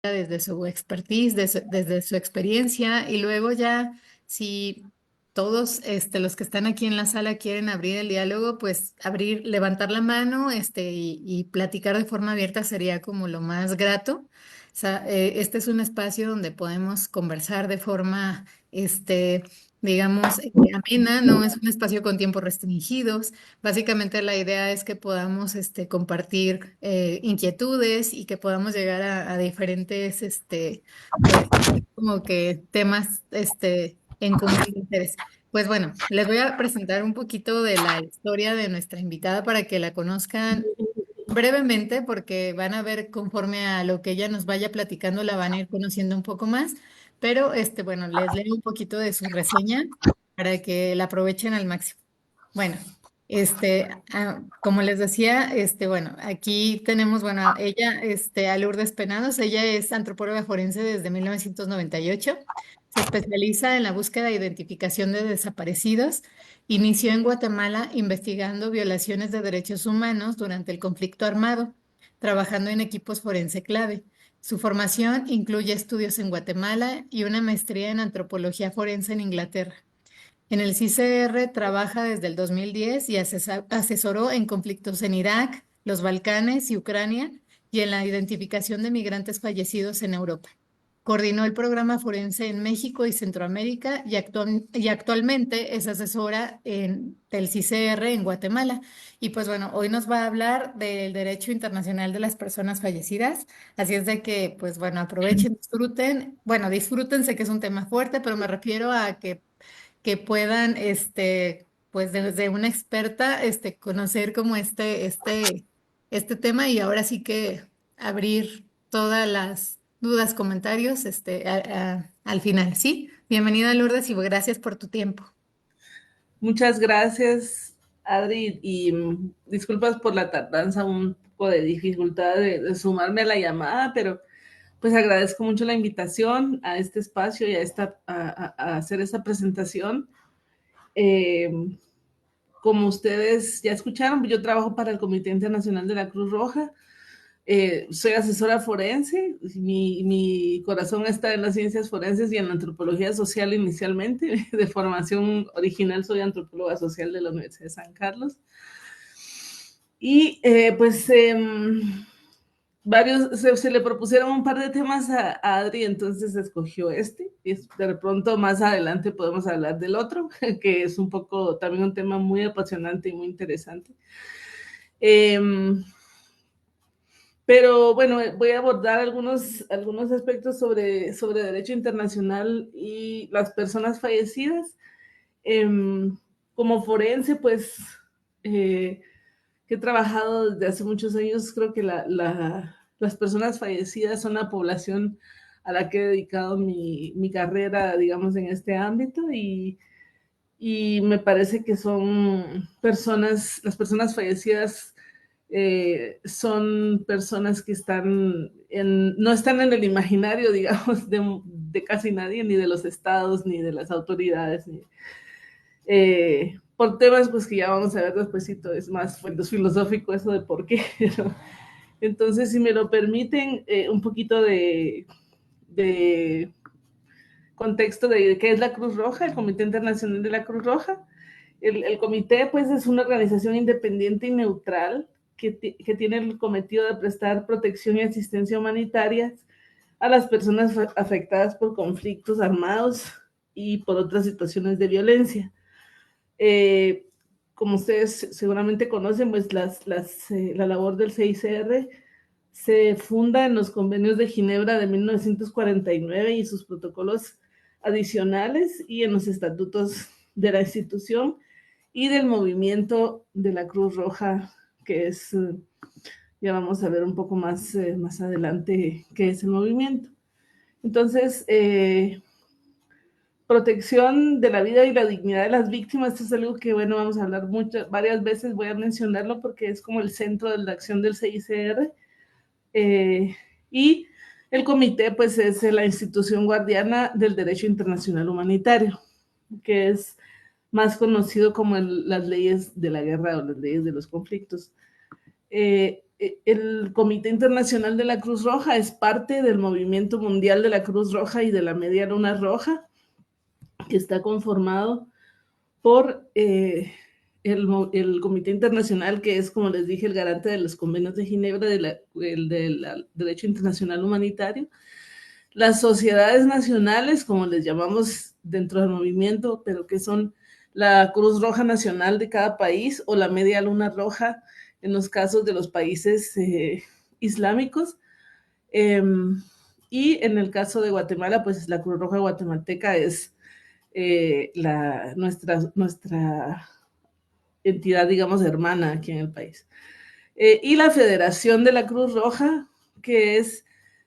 desde su expertise, desde su experiencia, y luego ya, si todos los que están aquí en la sala quieren abrir el diálogo, pues abrir, levantar la mano y platicar de forma abierta sería como lo más grato. O sea, este es un espacio donde podemos conversar de forma, digamos, amena, no es un espacio con tiempos restringidos. Básicamente la idea es que podamos compartir inquietudes y que podamos llegar a diferentes pues como que temas en común de interés. Pues bueno, les voy a presentar un poquito de la historia de nuestra invitada para que la conozcan brevemente, porque van a ver conforme a lo que ella nos vaya platicando, la van a ir conociendo un poco más. Pero bueno, les leo un poquito de su reseña para que la aprovechen al máximo. Bueno, como les decía, bueno, aquí tenemos, bueno, ella, a Lourdes Penados. Ella es antropóloga forense desde 1998. Se especializa en la búsqueda e identificación de desaparecidos. Inició en Guatemala investigando violaciones de derechos humanos durante el conflicto armado, trabajando en equipos forense clave. Su formación incluye estudios en Guatemala y una maestría en antropología forense en Inglaterra. En el CICR trabaja desde el 2010 y asesoró en conflictos en Irak, los Balcanes y Ucrania, y en la identificación de migrantes fallecidos en Europa. Coordinó el programa forense en México y Centroamérica y actualmente es asesora del CICR en Guatemala. Y pues bueno, hoy nos va a hablar del derecho internacional de las personas fallecidas. Así es de que, pues bueno, aprovechen, disfruten. Bueno, disfruten, sé que es un tema fuerte, pero me refiero a que puedan, pues desde una experta, conocer como este tema, y ahora sí que abrir todas las dudas, comentarios, al final, ¿sí? Bienvenida, Lourdes, y gracias por tu tiempo. Muchas gracias, Adri, y disculpas por la tardanza, un poco de dificultad de sumarme a la llamada, pero pues agradezco mucho la invitación a este espacio y a hacer esta presentación. Eh, Como ustedes ya escucharon, yo trabajo para el Comité Internacional de la Cruz Roja. Soy asesora forense, mi corazón está en las ciencias forenses y en la antropología social inicialmente. De formación original soy antropóloga social de la Universidad de San Carlos. Y se le propusieron un par de temas a Adri, entonces escogió este. Y de pronto más adelante podemos hablar del otro, que es un poco también un tema muy apasionante y muy interesante. Eh, Pero bueno, voy a abordar algunos aspectos sobre derecho internacional y las personas fallecidas. Eh, Como forense, pues, que he trabajado desde hace muchos años, creo que las personas fallecidas son la población a la que he dedicado mi carrera, digamos, en este ámbito, y me parece que las personas fallecidas son personas que no están en el imaginario, digamos, de casi nadie, ni de los estados, ni de las autoridades, por temas pues que ya vamos a ver despuesito, es más filosófico eso de por qué. Entonces, si me lo permiten, un poquito de contexto de qué es la Cruz Roja, el Comité Internacional de la Cruz Roja. El comité, pues, es una organización independiente y neutral que tiene el cometido de prestar protección y asistencia humanitaria a las personas afectadas por conflictos armados y por otras situaciones de violencia. Eh, Como ustedes seguramente conocen, pues la labor del CICR se funda en los convenios de Ginebra de 1949 y sus protocolos adicionales, y en los estatutos de la institución y del movimiento de la Cruz Roja, que es, ya vamos a ver un poco más adelante qué es el movimiento. Entonces, protección de la vida y la dignidad de las víctimas, esto es algo que, bueno, vamos a hablar varias veces, voy a mencionarlo porque es como el centro de la acción del CICR. Y el comité, pues, es la institución guardiana del derecho internacional humanitario, que es más conocido como las leyes de la guerra o las leyes de los conflictos. el Comité Internacional de la Cruz Roja es parte del Movimiento Mundial de la Cruz Roja y de la Media Luna Roja, que está conformado por el Comité Internacional, que es, como les dije, el garante de los convenios de Ginebra del derecho internacional humanitario, las sociedades nacionales, como les llamamos dentro del movimiento, pero que son la Cruz Roja Nacional de cada país o la Media Luna Roja en los casos de los países islámicos. Y en el caso de Guatemala, pues la Cruz Roja guatemalteca es nuestra entidad, digamos, hermana aquí en el país. Y la Federación de la Cruz Roja, que es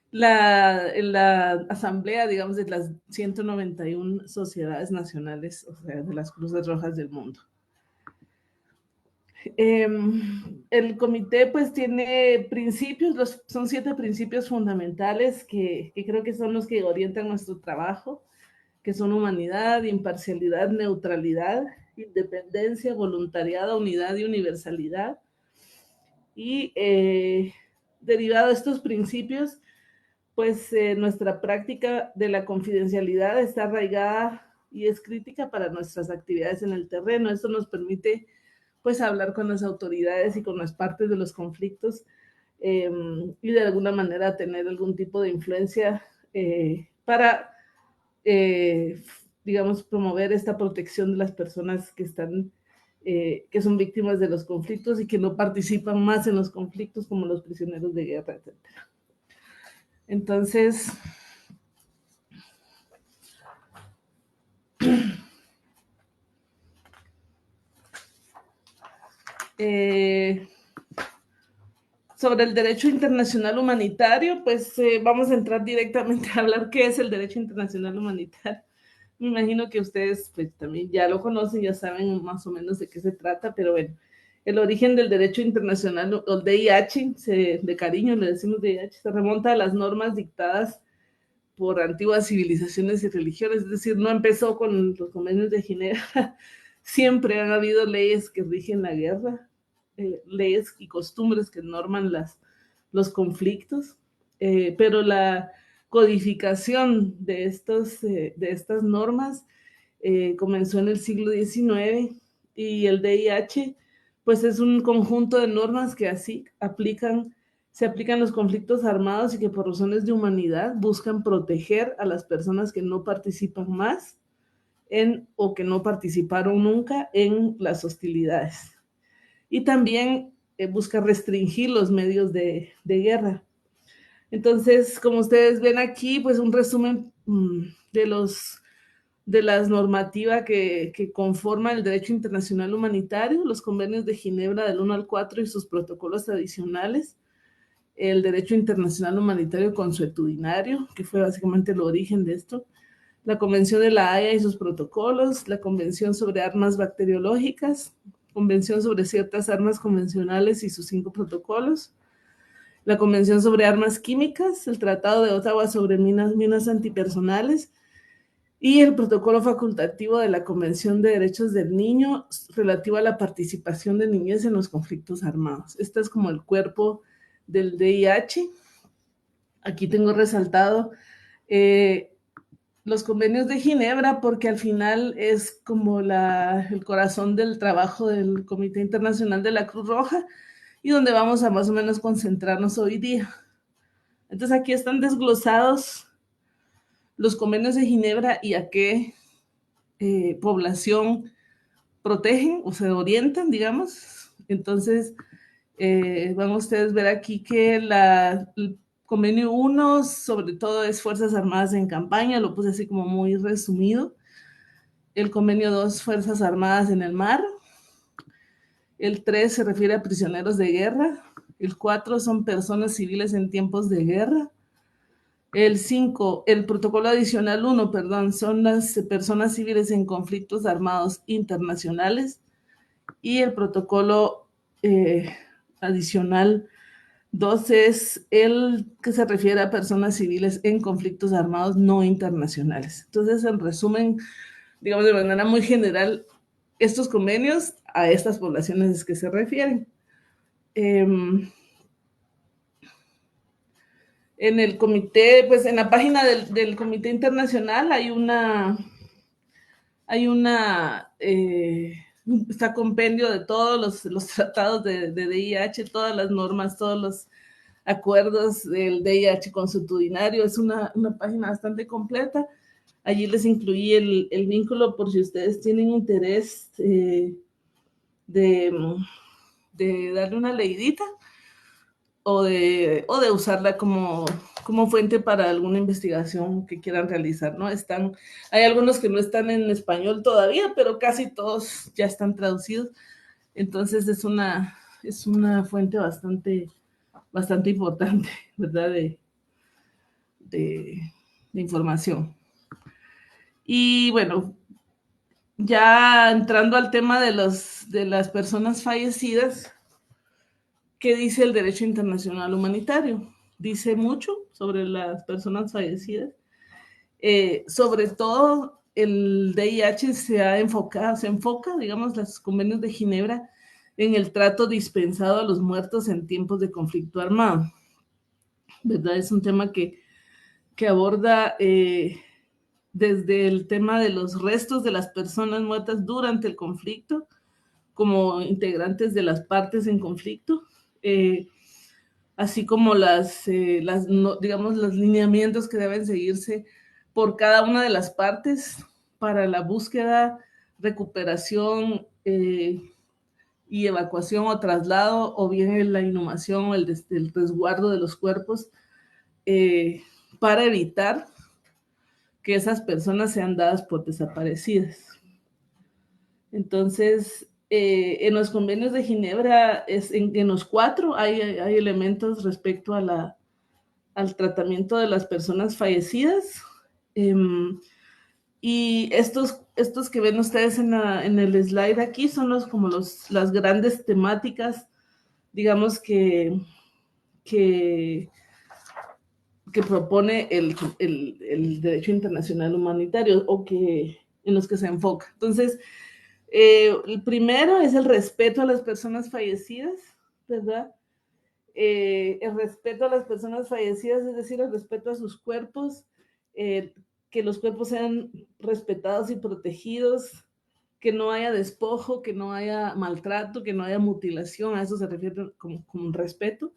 la asamblea, digamos, de las 191 sociedades nacionales, o sea, de las Cruces Rojas del mundo. El comité pues tiene principios, son 7 principios fundamentales que creo que son los que orientan nuestro trabajo, que son humanidad, imparcialidad, neutralidad, independencia, voluntariado, unidad y universalidad. Y derivado de estos principios, pues nuestra práctica de la confidencialidad está arraigada y es crítica para nuestras actividades en el terreno. Esto nos permite pues hablar con las autoridades y con las partes de los conflictos y de alguna manera tener algún tipo de influencia para, digamos, promover esta protección de las personas que están, que son víctimas de los conflictos y que no participan más en los conflictos, como los prisioneros de guerra, etc. Entonces, sobre el derecho internacional humanitario, pues vamos a entrar directamente a hablar qué es el derecho internacional humanitario. Me imagino que ustedes pues, también ya lo conocen, ya saben más o menos de qué se trata, pero bueno, el origen del derecho internacional, o DIH, de cariño le decimos DIH, se remonta a las normas dictadas por antiguas civilizaciones y religiones, es decir, no empezó con los convenios de Ginebra, siempre han habido leyes que rigen la guerra, leyes y costumbres que norman los conflictos, pero la codificación de estas normas comenzó en el siglo XIX y el DIH pues es un conjunto de normas que así se aplican los conflictos armados y que por razones de humanidad buscan proteger a las personas que no participan más o que no participaron nunca en las hostilidades. Y también busca restringir los medios de guerra. Entonces, como ustedes ven aquí, pues un resumen de las normativas que conforman el derecho internacional humanitario, los convenios de Ginebra del 1 al 4 y sus protocolos adicionales, el derecho internacional humanitario consuetudinario, que fue básicamente el origen de esto, la Convención de la Haya y sus protocolos, la Convención sobre Armas Bacteriológicas, Convención sobre ciertas armas convencionales y sus 5 protocolos, la Convención sobre Armas Químicas, el Tratado de Ottawa sobre minas antipersonales y el protocolo facultativo de la Convención de Derechos del Niño relativo a la participación de niñez en los conflictos armados. Este es como el cuerpo del DIH. Aquí tengo resaltado los convenios de Ginebra porque al final es como el corazón del trabajo del Comité Internacional de la Cruz Roja y donde vamos a más o menos concentrarnos hoy día. Entonces aquí están desglosados los convenios de Ginebra y a qué población protegen o se orientan, digamos. Entonces, van a ustedes ver aquí que el convenio 1 sobre todo es Fuerzas Armadas en campaña, lo puse así como muy resumido. El convenio 2, Fuerzas Armadas en el mar. El 3 se refiere a prisioneros de guerra. El 4 son personas civiles en tiempos de guerra. El 5, el protocolo adicional 1, perdón, son las personas civiles en conflictos armados internacionales. Y el protocolo adicional 2 es el que se refiere a personas civiles en conflictos armados no internacionales. Entonces, en resumen, digamos de manera muy general, estos convenios a estas poblaciones es que se refieren. En el comité, pues en la página del Comité Internacional está compendio de todos los tratados de VIH, todas las normas, todos los acuerdos del VIH consuetudinario. Es una página bastante completa. Allí les incluí el vínculo por si ustedes tienen interés de darle una leidita o de usarla como fuente para alguna investigación que quieran realizar, ¿no? Hay algunos que no están en español todavía, pero casi todos ya están traducidos. Entonces es una fuente bastante importante, ¿verdad? De información. Y bueno, ya entrando al tema de las personas fallecidas, ¿qué dice el derecho internacional humanitario? Dice mucho sobre las personas fallecidas. Sobre todo el VIH se enfoca, digamos, los convenios de Ginebra en el trato dispensado a los muertos en tiempos de conflicto armado, ¿verdad? Es un tema que aborda desde el tema de los restos de las personas muertas durante el conflicto como integrantes de las partes en conflicto, así como digamos, los lineamientos que deben seguirse por cada una de las partes para la búsqueda, recuperación y evacuación o traslado, o bien la inhumación o el resguardo de los cuerpos, para evitar que esas personas sean dadas por desaparecidas. Entonces, en los convenios de Ginebra, en los 4 hay elementos respecto al tratamiento de las personas fallecidas. Y estos que ven ustedes en el slide aquí son las grandes temáticas, digamos, que propone el derecho internacional humanitario, o en los que se enfoca. Entonces, el primero es el respeto a las personas fallecidas, ¿verdad? El respeto a las personas fallecidas, es decir, el respeto a sus cuerpos, que los cuerpos sean respetados y protegidos, que no haya despojo, que no haya maltrato, que no haya mutilación. A eso se refiere como un respeto.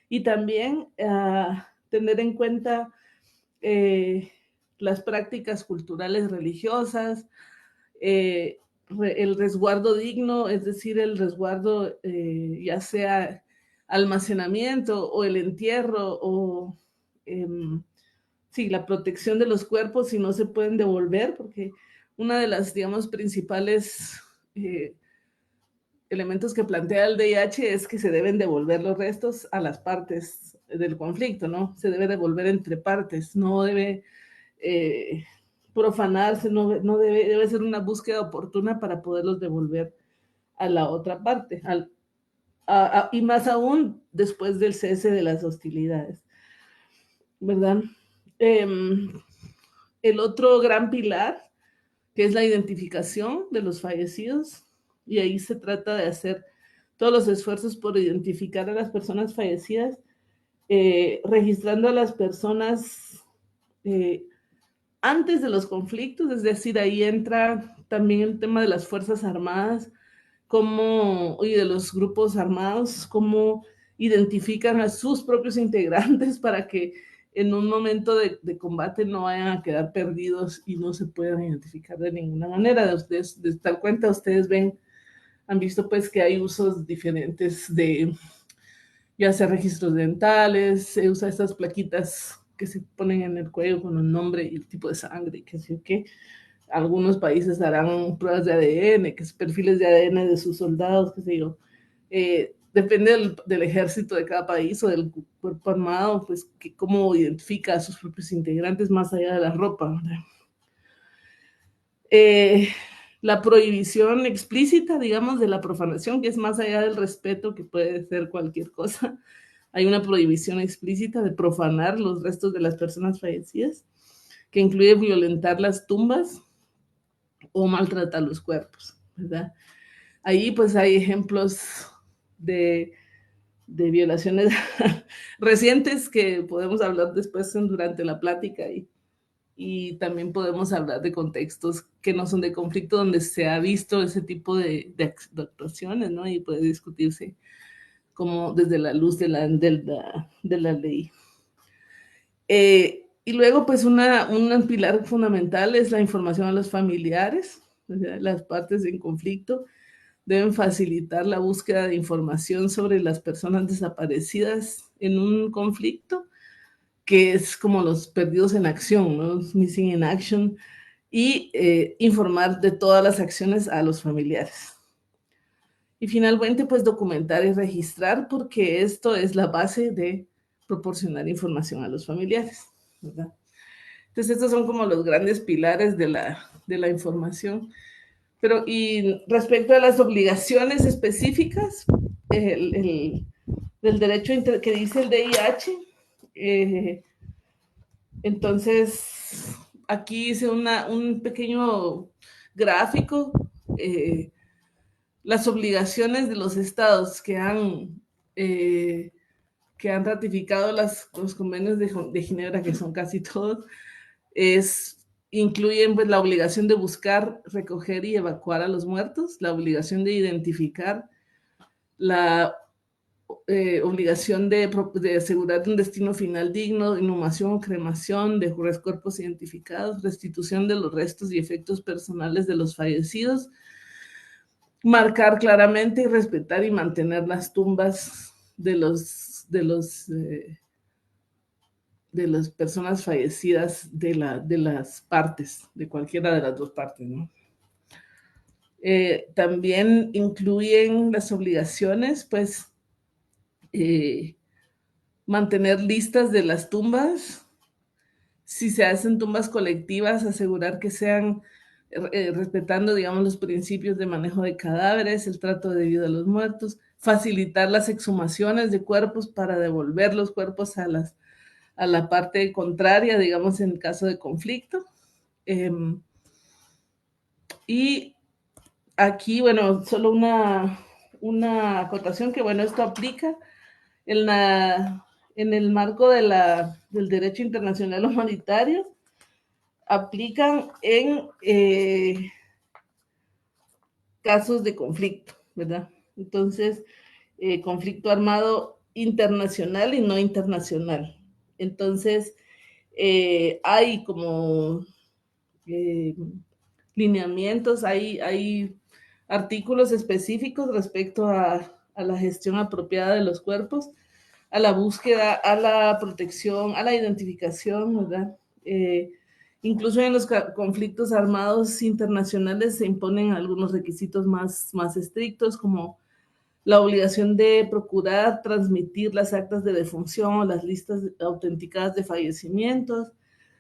Y también tener en cuenta las prácticas culturales religiosas, el resguardo digno, es decir, el resguardo ya sea almacenamiento o el entierro o sí, la protección de los cuerpos si no se pueden devolver, porque una de las, digamos, principales elementos que plantea el VIH es que se deben devolver los restos a las partes del conflicto, ¿no? Se debe devolver entre partes, no debe profanarse, no debe ser una búsqueda oportuna para poderlos devolver a la otra parte, y más aún después del cese de las hostilidades, ¿verdad? El otro gran pilar, que es la identificación de los fallecidos, y ahí se trata de hacer todos los esfuerzos por identificar a las personas fallecidas, registrando a las personas antes de los conflictos, es decir, ahí entra también el tema de las Fuerzas Armadas, y de los grupos armados, cómo identifican a sus propios integrantes para que en un momento de combate no vayan a quedar perdidos y no se puedan identificar de ninguna manera. De tal cuenta, ustedes han visto pues que hay usos diferentes ya sea registros dentales, se usa estas plaquitas que se ponen en el cuello con el nombre y el tipo de sangre, que sé qué. Algunos países harán pruebas de ADN, que es perfiles de ADN de sus soldados, qué sé yo. Depende del ejército de cada país o del cuerpo armado, pues cómo identifica a sus propios integrantes más allá de la ropa, ¿verdad? La prohibición explícita, digamos, de la profanación, que es más allá del respeto, que puede ser cualquier cosa. Hay una prohibición explícita de profanar los restos de las personas fallecidas, que incluye violentar las tumbas o maltratar los cuerpos, ¿verdad? Ahí pues hay ejemplos de de violaciones recientes que podemos hablar después durante la plática y también podemos hablar de contextos que no son de conflicto donde se ha visto ese tipo de actuaciones, ¿no? Y puede discutirse como desde la luz de la ley. Y luego, pues, un pilar fundamental es la información a los familiares. O sea, las partes en conflicto deben facilitar la búsqueda de información sobre las personas desaparecidas en un conflicto, que es como los perdidos en acción, ¿no? Los missing in action, y informar de todas las acciones a los familiares. Y finalmente, pues documentar y registrar, porque esto es la base de proporcionar información a los familiares, ¿verdad? Entonces, estos son como los grandes pilares de la información. Pero, y respecto a las obligaciones específicas del derecho que dice el DIH, entonces aquí hice un pequeño gráfico, las obligaciones de los estados que han ratificado los convenios de Ginebra, que son casi todos, incluyen pues la obligación de buscar, recoger y evacuar a los muertos, la obligación de identificar, la obligación de asegurar un destino final digno, inhumación o cremación de cuerpos identificados, restitución de los restos y efectos personales de los fallecidos, marcar claramente y respetar y mantener las tumbas de las personas fallecidas de las partes, de cualquiera de las dos partes, ¿no? También incluyen las obligaciones, pues, mantener listas de las tumbas. Si se hacen tumbas colectivas, asegurar que sean respetando, digamos, los principios de manejo de cadáveres, el trato debido a los muertos, facilitar las exhumaciones de cuerpos para devolver los cuerpos a la parte contraria, digamos, en caso de conflicto. Y aquí, bueno, solo una acotación que, bueno, esto aplica en el marco del derecho internacional humanitario, aplican en casos de conflicto, ¿verdad? Entonces, conflicto armado internacional y no internacional. Entonces, hay como lineamientos, hay artículos específicos respecto a la gestión apropiada de los cuerpos, a la búsqueda, a la protección, a la identificación, ¿verdad? Incluso en los conflictos armados internacionales se imponen algunos requisitos más estrictos, como la obligación de procurar transmitir las actas de defunción o las listas autenticadas de fallecimientos,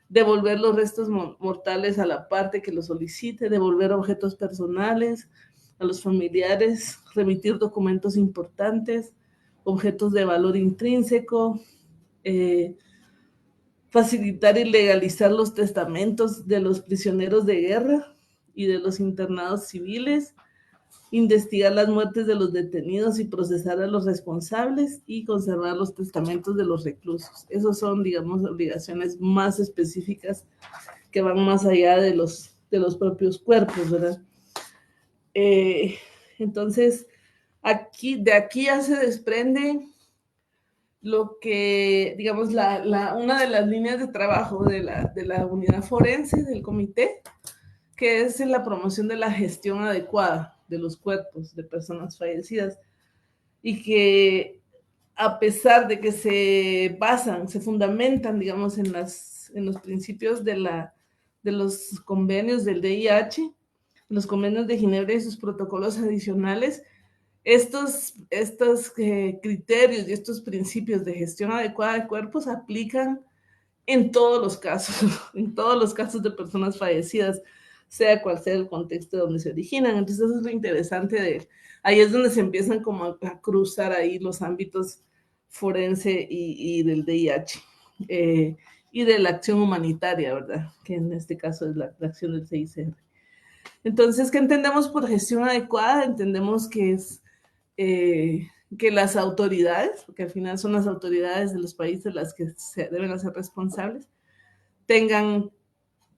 devolver los restos mortales a la parte que lo solicite, devolver objetos personales a los familiares, remitir documentos importantes, objetos de valor intrínseco, facilitar y legalizar los testamentos de los prisioneros de guerra y de los internados civiles, investigar las muertes de los detenidos y procesar a los responsables y conservar los testamentos de los reclusos. Esos son, digamos, obligaciones más específicas que van más allá de los propios cuerpos, ¿verdad? Entonces, de aquí ya se desprende lo que, digamos, una de las líneas de trabajo de la unidad forense del comité, que es en la promoción de la gestión adecuada de los cuerpos de personas fallecidas, y que a pesar de que se fundamentan, digamos, en los principios de los convenios del DIH, los convenios de Ginebra y sus protocolos adicionales, estos criterios y estos principios de gestión adecuada de cuerpos aplican en todos los casos, en todos los casos de personas fallecidas, sea cual sea el contexto donde se originan. Entonces eso es lo interesante ahí es donde se empiezan como a cruzar ahí los ámbitos forense y del DIH, y de la acción humanitaria, ¿verdad? Que en este caso es la acción del CICR. Entonces, ¿qué entendemos por gestión adecuada? Entendemos que es que las autoridades, porque al final son las autoridades de los países las que se deben hacer responsables, tengan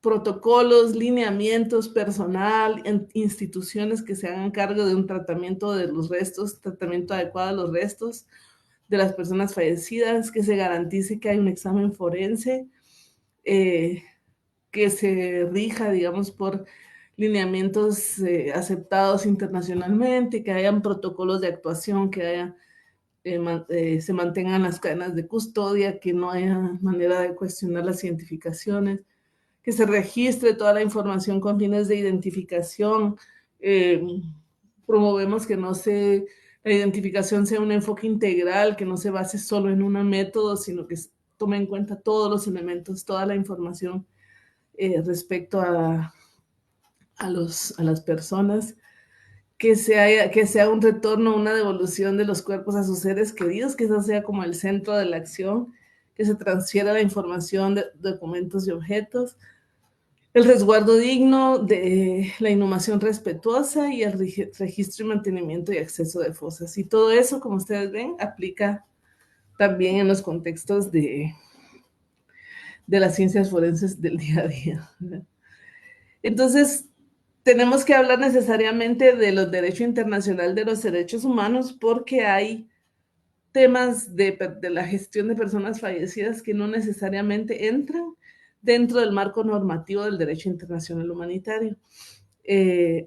protocolos, lineamientos, personal, instituciones que se hagan cargo de un tratamiento de los restos, tratamiento adecuado de los restos de las personas fallecidas, que se garantice que hay un examen forense, que se rija, digamos, por lineamientos aceptados internacionalmente, que hayan protocolos de actuación, que haya, se mantengan las cadenas de custodia, que no haya manera de cuestionar las identificaciones, que se registre toda la información con fines de identificación. Eh, Promovemos que la identificación sea un enfoque integral, que no se base solo en un método, sino que tome en cuenta todos los elementos, toda la información respecto a las personas, que sea un retorno, una devolución de los cuerpos a sus seres queridos, que eso sea como el centro de la acción, que se transfiera la información de documentos y objetos, el resguardo digno, de la inhumación respetuosa y el registro y mantenimiento y acceso de fosas. Y todo eso, como ustedes ven, aplica también en los contextos de las ciencias forenses del día a día, ¿verdad? Entonces, tenemos que hablar necesariamente de los derechos internacionales de los derechos humanos porque hay temas de la gestión de personas fallecidas que no necesariamente entran dentro del marco normativo del derecho internacional humanitario.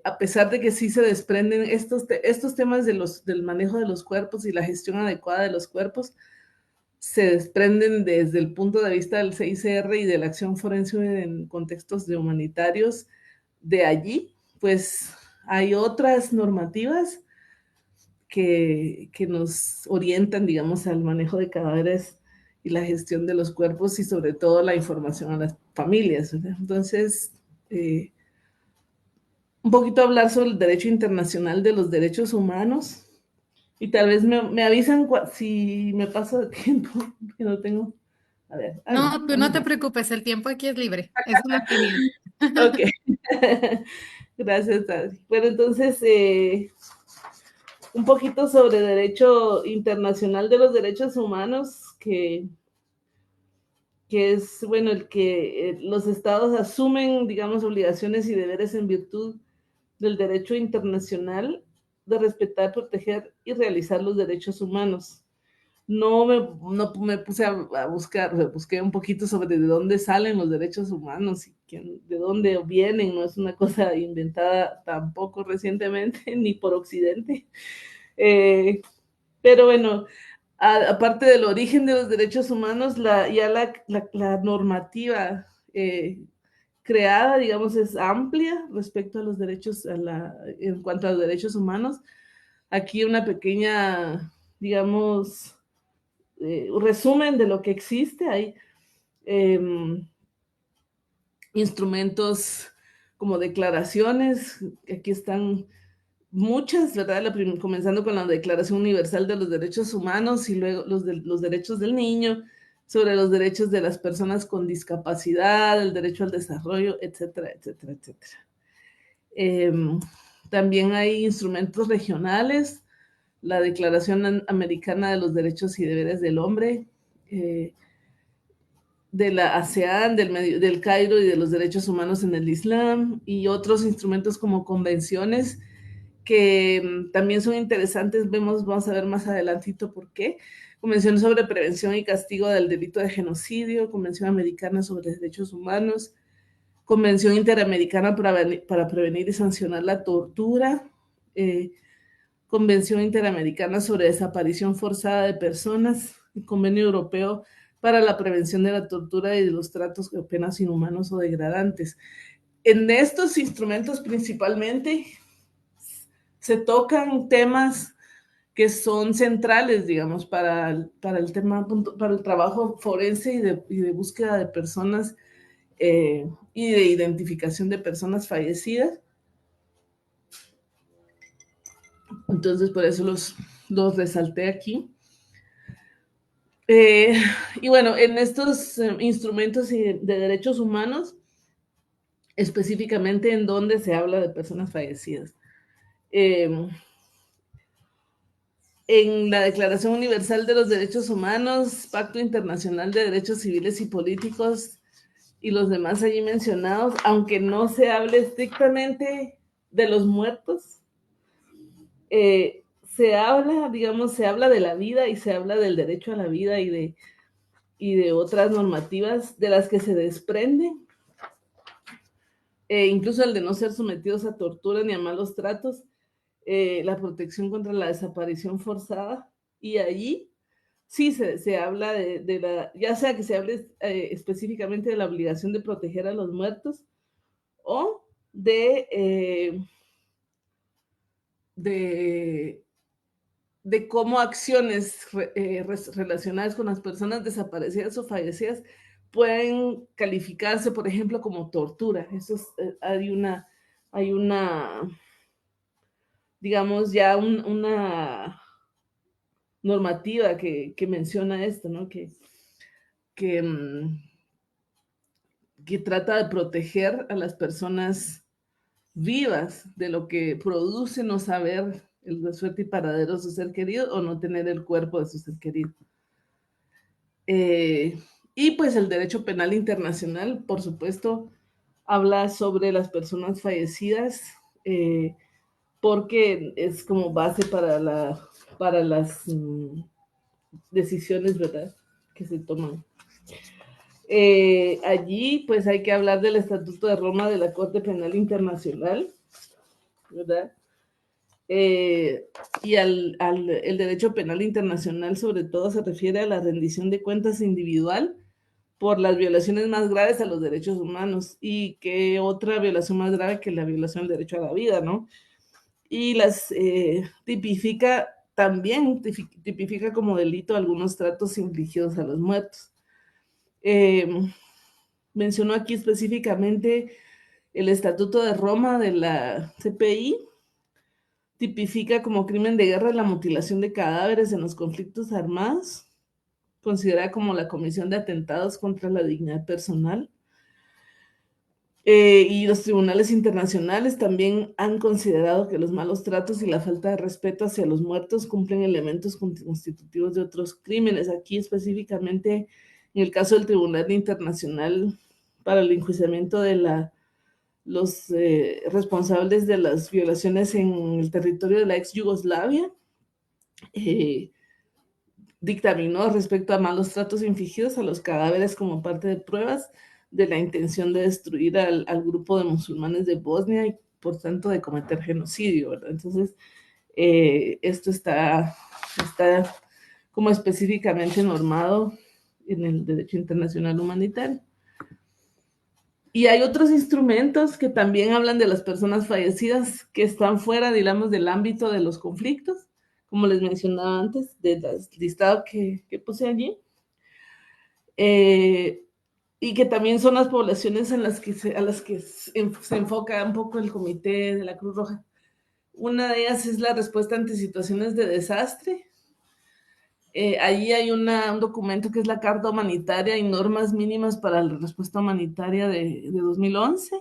A pesar de que sí se desprenden estos temas del manejo de los cuerpos y la gestión adecuada de los cuerpos, se desprenden desde el punto de vista del CICR y de la acción forense en contextos de humanitarios. De allí, pues hay otras normativas que nos orientan, digamos, al manejo de cadáveres y la gestión de los cuerpos y sobre todo la información a las familias, ¿verdad? Entonces, un poquito hablar sobre el derecho internacional de los derechos humanos y tal vez me avisan si me paso de tiempo, que no tengo. A ver, no, No, tú no vamos te bien. preocupes, el tiempo aquí es libre, es una opinión. Ok. Gracias, Adri. Bueno, entonces, un poquito sobre derecho internacional de los derechos humanos, que es, bueno, el que los estados asumen, digamos, obligaciones y deberes en virtud del derecho internacional de respetar, proteger y realizar los derechos humanos. No me puse a buscar, busqué un poquito sobre de dónde salen los derechos humanos y de dónde vienen, no es una cosa inventada tampoco recientemente, ni por Occidente. Eh, pero bueno, aparte del origen de los derechos humanos, la normativa creada, digamos, es amplia respecto a los derechos, en cuanto a los derechos humanos. Aquí una pequeña, digamos, resumen de lo que existe. Hay eh, instrumentos como declaraciones, aquí están muchas, ¿verdad? Comenzando con la Declaración Universal de los Derechos Humanos y luego los derechos del niño, sobre los derechos de las personas con discapacidad, el derecho al desarrollo, etcétera, etcétera, etcétera. Eh, También hay instrumentos regionales, la Declaración Americana de los Derechos y Deberes del Hombre, de la ASEAN, del Cairo y de los derechos humanos en el Islam, y otros instrumentos como convenciones que también son interesantes. Vamos a ver más adelantito por qué. Convención sobre prevención y castigo del delito de genocidio, Convención Americana sobre Derechos Humanos, Convención Interamericana para prevenir y sancionar la tortura, Convención Interamericana sobre Desaparición Forzada de Personas, el Convenio Europeo para la Prevención de la Tortura y de los Tratos o Penas Inhumanos o Degradantes. En estos instrumentos principalmente se tocan temas que son centrales, digamos, para el trabajo forense y de búsqueda de personas y de identificación de personas fallecidas. Entonces, por eso los resalté aquí. Y bueno, en estos instrumentos de derechos humanos, específicamente en donde se habla de personas fallecidas. en la Declaración Universal de los Derechos Humanos, Pacto Internacional de Derechos Civiles y Políticos y los demás allí mencionados, aunque no se hable estrictamente de los muertos, se habla, digamos, se habla de la vida y se habla del derecho a la vida y de otras normativas de las que se desprenden, incluso el de no ser sometidos a tortura ni a malos tratos, la protección contra la desaparición forzada, y allí sí se habla de la, ya sea que se hable específicamente de la obligación de proteger a los muertos o de, de cómo acciones relacionadas con las personas desaparecidas o fallecidas pueden calificarse, por ejemplo, como tortura. Eso es, hay una, digamos, ya una normativa que menciona esto, ¿no? Que, que trata de proteger a las personas vivas de lo que produce no saber el suerte y paradero de su ser querido o no tener el cuerpo de su ser querido. Y pues el derecho penal internacional, por supuesto, habla sobre las personas fallecidas, porque es como base para las decisiones, ¿verdad?, que se toman. Allí, pues hay que hablar del Estatuto de Roma de la Corte Penal Internacional, ¿verdad? Y el derecho penal internacional, sobre todo, se refiere a la rendición de cuentas individual por las violaciones más graves a los derechos humanos. Y qué otra violación más grave que la violación del derecho a la vida, ¿no? Y las tipifica también, tipifica como delito algunos tratos infligidos a los muertos. Mencionó aquí específicamente el Estatuto de Roma de la CPI, tipifica como crimen de guerra la mutilación de cadáveres en los conflictos armados, considerada como la comisión de atentados contra la dignidad personal. Y los tribunales internacionales también han considerado que los malos tratos y la falta de respeto hacia los muertos cumplen elementos constitutivos de otros crímenes. Aquí específicamente en el caso del Tribunal Internacional para el enjuiciamiento de los responsables de las violaciones en el territorio de la ex Yugoslavia, dictaminó respecto a malos tratos infligidos a los cadáveres como parte de pruebas de la intención de destruir al grupo de musulmanes de Bosnia y por tanto de cometer genocidio, ¿verdad? Entonces, esto está como específicamente normado en el derecho internacional humanitario. Y hay otros instrumentos que también hablan de las personas fallecidas que están fuera, digamos, del ámbito de los conflictos, como les mencionaba antes, del listado que puse allí, y que también son las poblaciones a las que se enfoca un poco el Comité de la Cruz Roja. Una de ellas es la respuesta ante situaciones de desastre. Allí hay un documento que es la Carta Humanitaria y Normas Mínimas para la Respuesta Humanitaria de 2011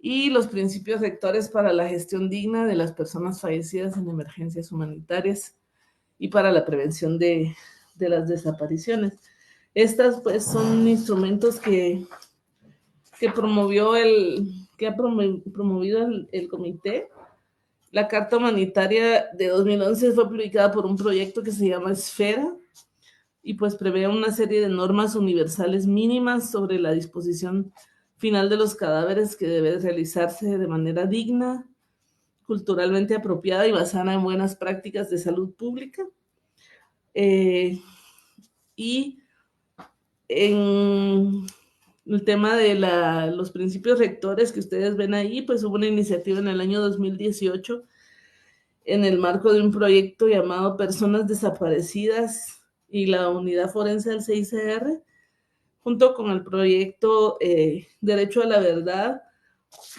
y los principios rectores para la gestión digna de las personas fallecidas en emergencias humanitarias y para la prevención de las desapariciones. Estas pues son instrumentos que promovió que ha promovido el comité. La Carta Humanitaria de 2011 fue publicada por un proyecto que se llama Esfera y pues prevé una serie de normas universales mínimas sobre la disposición final de los cadáveres que debe realizarse de manera digna, culturalmente apropiada y basada en buenas prácticas de salud pública. Y en el tema de los principios rectores que ustedes ven ahí, pues hubo una iniciativa en el año 2018 en el marco de un proyecto llamado Personas Desaparecidas y la Unidad Forense del CICR, junto con el proyecto Derecho a la Verdad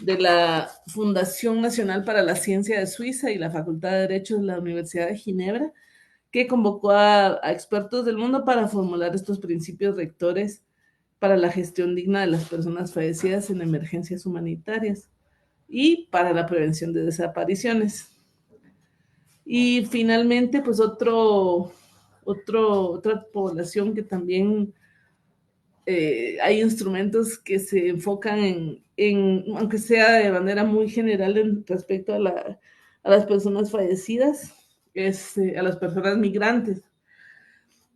de la Fundación Nacional para la Ciencia de Suiza y la Facultad de Derecho de la Universidad de Ginebra, que convocó a expertos del mundo para formular estos principios rectores para la gestión digna de las personas fallecidas en emergencias humanitarias y para la prevención de desapariciones. Y finalmente, pues otra población que también hay instrumentos que se enfocan aunque sea de manera muy general respecto a las personas fallecidas, a las personas migrantes.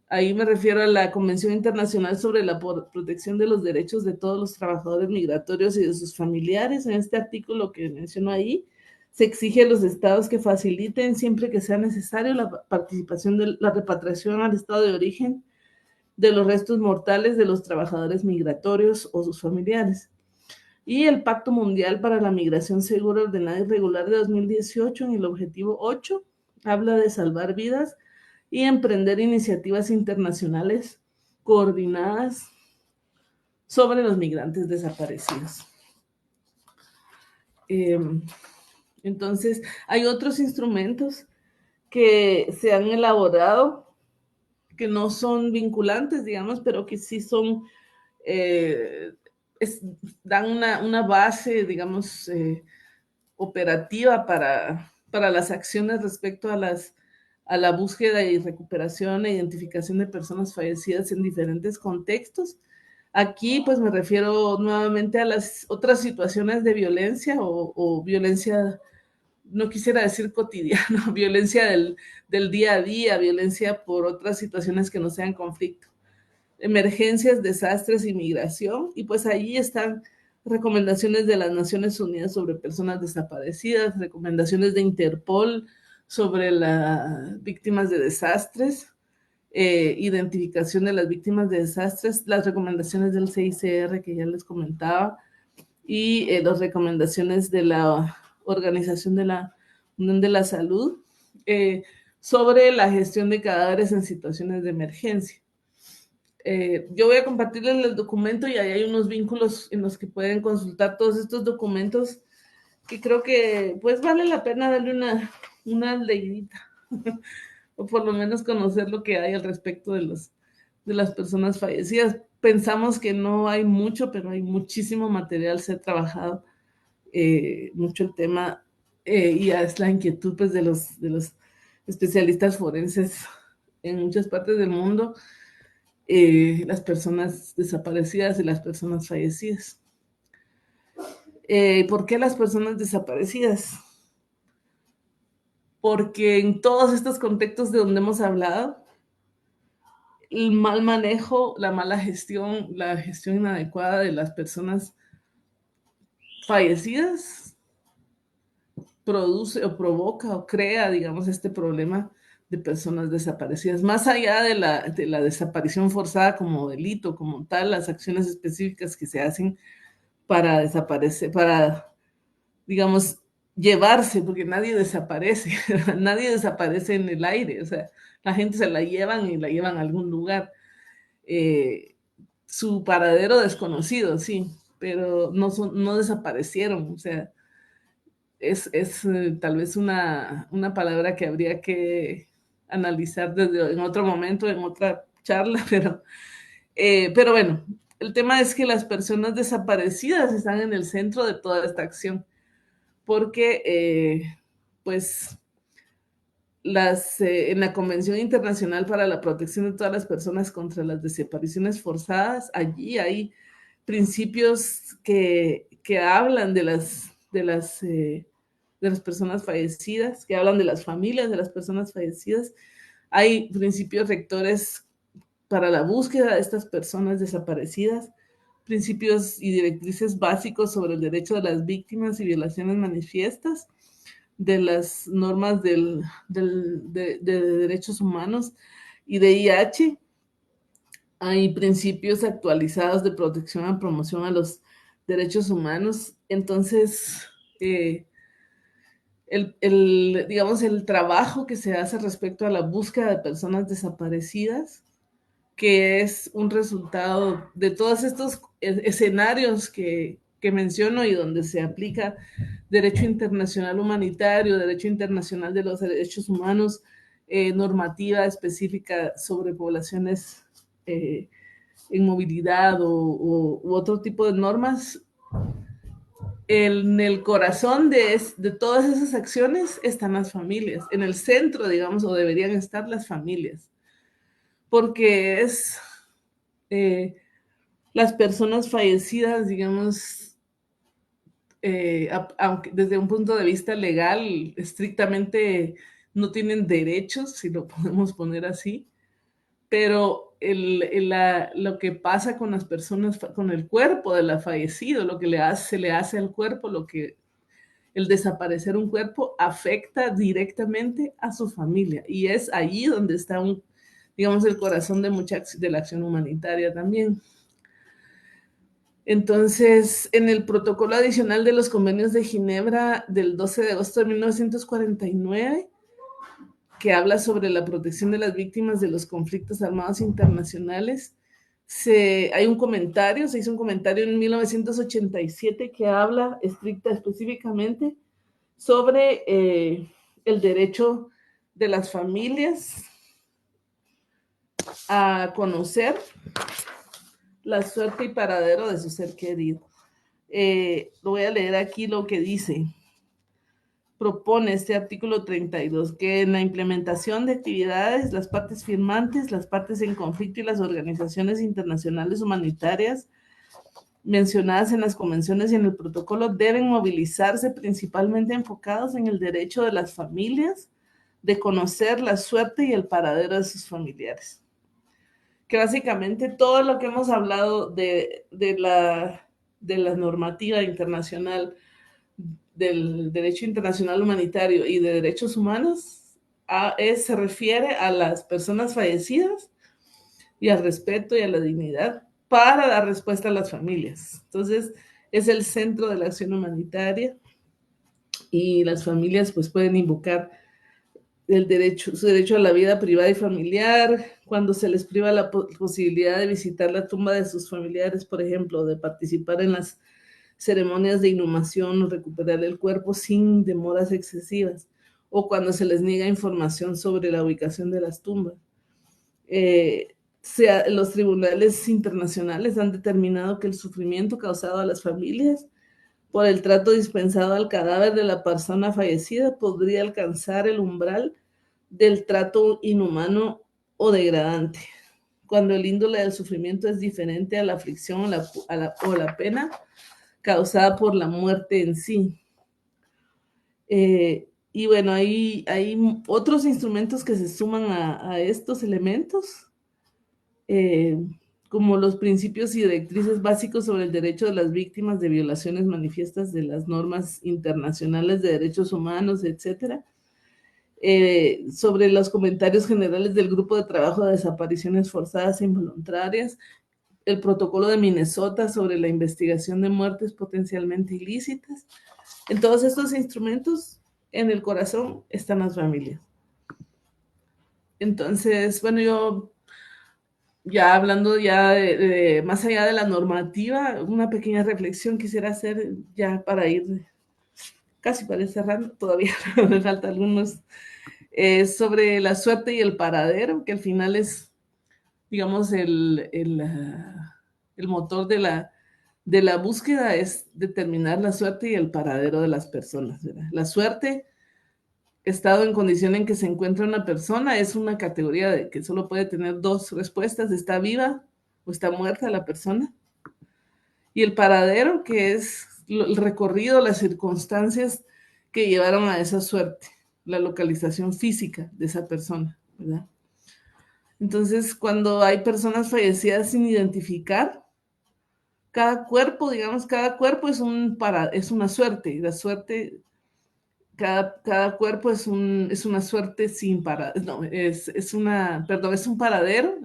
Ahí me refiero a la Convención Internacional sobre la Protección de los Derechos de todos los trabajadores migratorios y de sus familiares. En este artículo que menciono ahí, se exige a los estados que faciliten siempre que sea necesario la participación de la repatriación al estado de origen de los restos mortales de los trabajadores migratorios o sus familiares. Y el Pacto Mundial para la Migración Segura, Ordenada y Regular de 2018, en el objetivo 8, habla de salvar vidas y emprender iniciativas internacionales coordinadas sobre los migrantes desaparecidos. Entonces, hay otros instrumentos que se han elaborado que no son vinculantes, digamos, pero que sí son, dan una base, digamos, operativa para las acciones respecto a la búsqueda y recuperación e identificación de personas fallecidas en diferentes contextos. Aquí, pues me refiero nuevamente a las otras situaciones de violencia o violencia, no quisiera decir cotidiana, violencia del día a día, violencia por otras situaciones que no sean conflicto, emergencias, desastres y migración. Y pues ahí están recomendaciones de las Naciones Unidas sobre personas desaparecidas, recomendaciones de Interpol sobre las víctimas de desastres, identificación de las víctimas de desastres, las recomendaciones del CICR que ya les comentaba, y las recomendaciones de la Organización de la Unión de la Salud sobre la gestión de cadáveres en situaciones de emergencia. Yo voy a compartirles el documento y ahí hay unos vínculos en los que pueden consultar todos estos documentos que creo que pues vale la pena darle una leidita o por lo menos conocer lo que hay al respecto de las personas fallecidas. Pensamos que no hay mucho, pero hay muchísimo material ser trabajado, mucho el tema, y es la inquietud pues, de los especialistas forenses en muchas partes del mundo, las personas desaparecidas y las personas fallecidas. ¿Por qué las personas desaparecidas? Porque en todos estos contextos de donde hemos hablado, el mal manejo, la mala gestión, la gestión inadecuada de las personas fallecidas produce o provoca o crea, digamos, este problema de personas desaparecidas. Más allá de la desaparición forzada como delito, como tal, las acciones específicas que se hacen para desaparecer, para, digamos, llevarse, porque nadie desaparece, nadie desaparece en el aire, o sea, la gente se la llevan y la llevan a algún lugar. Su paradero desconocido, sí, pero no desaparecieron, o sea, es tal vez una palabra que habría que analizar en otro momento, en otra charla, pero bueno, el tema es que las personas desaparecidas están en el centro de toda esta acción, porque pues en la Convención Internacional para la Protección de todas las personas contra las desapariciones forzadas, allí hay principios que hablan de las personas fallecidas, que hablan de las familias de las personas fallecidas. Hay principios rectores para la búsqueda de estas personas desaparecidas, principios y directrices básicos sobre el derecho de las víctimas y violaciones manifiestas, de las normas de derechos humanos y de IH. Hay principios actualizados de protección y promoción a los derechos humanos. Entonces, digamos, el trabajo que se hace respecto a la búsqueda de personas desaparecidas, que es un resultado de todos estos escenarios que menciono y donde se aplica derecho internacional humanitario, derecho internacional de los derechos humanos, normativa específica sobre poblaciones en movilidad u otro tipo de normas, en el corazón de todas esas acciones están las familias, en el centro, digamos, o deberían estar las familias, porque es las personas fallecidas, digamos, aunque desde un punto de vista legal, estrictamente no tienen derechos, si lo podemos poner así, pero lo que pasa con las personas, con el cuerpo de la fallecido, lo que se le hace al cuerpo, lo que el desaparecer un cuerpo afecta directamente a su familia y es allí donde está digamos, el corazón de la acción humanitaria también. Entonces, en el protocolo adicional de los convenios de Ginebra del 12 de agosto de 1949, que habla sobre la protección de las víctimas de los conflictos armados internacionales, hay un comentario, se hizo un comentario en 1987 que habla específicamente sobre el derecho de las familias a conocer la suerte y paradero de su ser querido. Lo voy a leer aquí lo que dice. Propone este artículo 32 que en la implementación de actividades, las partes firmantes, las partes en conflicto y las organizaciones internacionales humanitarias mencionadas en las convenciones y en el protocolo deben movilizarse principalmente enfocados en el derecho de las familias de conocer la suerte y el paradero de sus familiares. Que básicamente todo lo que hemos hablado de la normativa internacional, del derecho internacional humanitario y de derechos humanos, se refiere a las personas fallecidas y al respeto y a la dignidad para dar respuesta a las familias. Entonces, es el centro de la acción humanitaria y las familias pues pueden invocar su derecho a la vida privada y familiar, cuando se les priva la posibilidad de visitar la tumba de sus familiares, por ejemplo, de participar en las ceremonias de inhumación o recuperar el cuerpo sin demoras excesivas, o cuando se les niega información sobre la ubicación de las tumbas. Los tribunales internacionales han determinado que el sufrimiento causado a las familias por el trato dispensado al cadáver de la persona fallecida podría alcanzar el umbral del trato inhumano o degradante, cuando el índole del sufrimiento es diferente a la aflicción o la pena causada por la muerte en sí. Y bueno, hay otros instrumentos que se suman a estos elementos, como los principios y directrices básicos sobre el derecho de las víctimas de violaciones manifiestas de las normas internacionales de derechos humanos, etcétera. Sobre los comentarios generales del Grupo de Trabajo de Desapariciones Forzadas e Involuntarias, el protocolo de Minnesota sobre la investigación de muertes potencialmente ilícitas. En todos estos instrumentos, en el corazón están las familias. Entonces, bueno, yo ya hablando ya más allá de la normativa, una pequeña reflexión quisiera hacer ya para ir casi para ir cerrando, todavía me faltan algunos, sobre la suerte y el paradero, que al final es, digamos, el motor de la búsqueda es determinar la suerte y el paradero de las personas, ¿verdad? La suerte, estado en condición en que se encuentra una persona, es una categoría de que solo puede tener dos respuestas: está viva o está muerta la persona. Y el paradero, que es el recorrido, las circunstancias que llevaron a esa suerte, la localización física de esa persona, ¿verdad? Entonces, cuando hay personas fallecidas sin identificar, cada cuerpo, digamos, cada cuerpo es una suerte, y la suerte, cada cuerpo es una suerte sin paradero, no, perdón, es un paradero,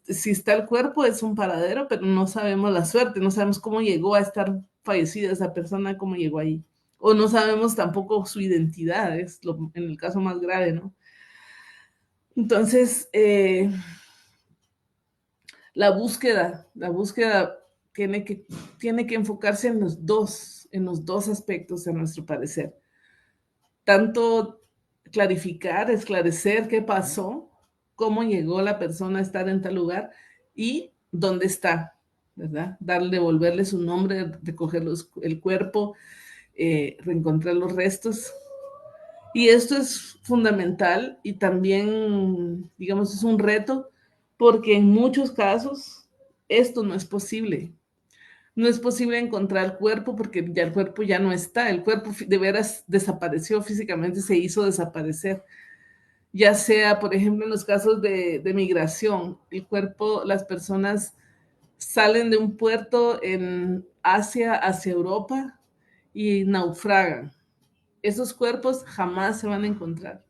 si está el cuerpo es un paradero, pero no sabemos la suerte, no sabemos cómo llegó a estar fallecida esa persona, cómo llegó ahí. O no sabemos tampoco su identidad, en el caso más grave, ¿no? Entonces, la búsqueda tiene que enfocarse en los dos aspectos, a nuestro parecer. Tanto clarificar, esclarecer qué pasó, cómo llegó la persona a estar en tal lugar y dónde está, ¿verdad? Devolverle su nombre, recoger el cuerpo, reencontrar los restos. Y esto es fundamental y también, digamos, es un reto porque en muchos casos esto no es posible. No es posible encontrar el cuerpo porque ya el cuerpo ya no está. El cuerpo de veras desapareció físicamente, se hizo desaparecer. Ya sea, por ejemplo, en los casos de migración, el cuerpo, las personas salen de un puerto en Asia hacia Europa y naufragan. Esos cuerpos jamás se van a encontrar.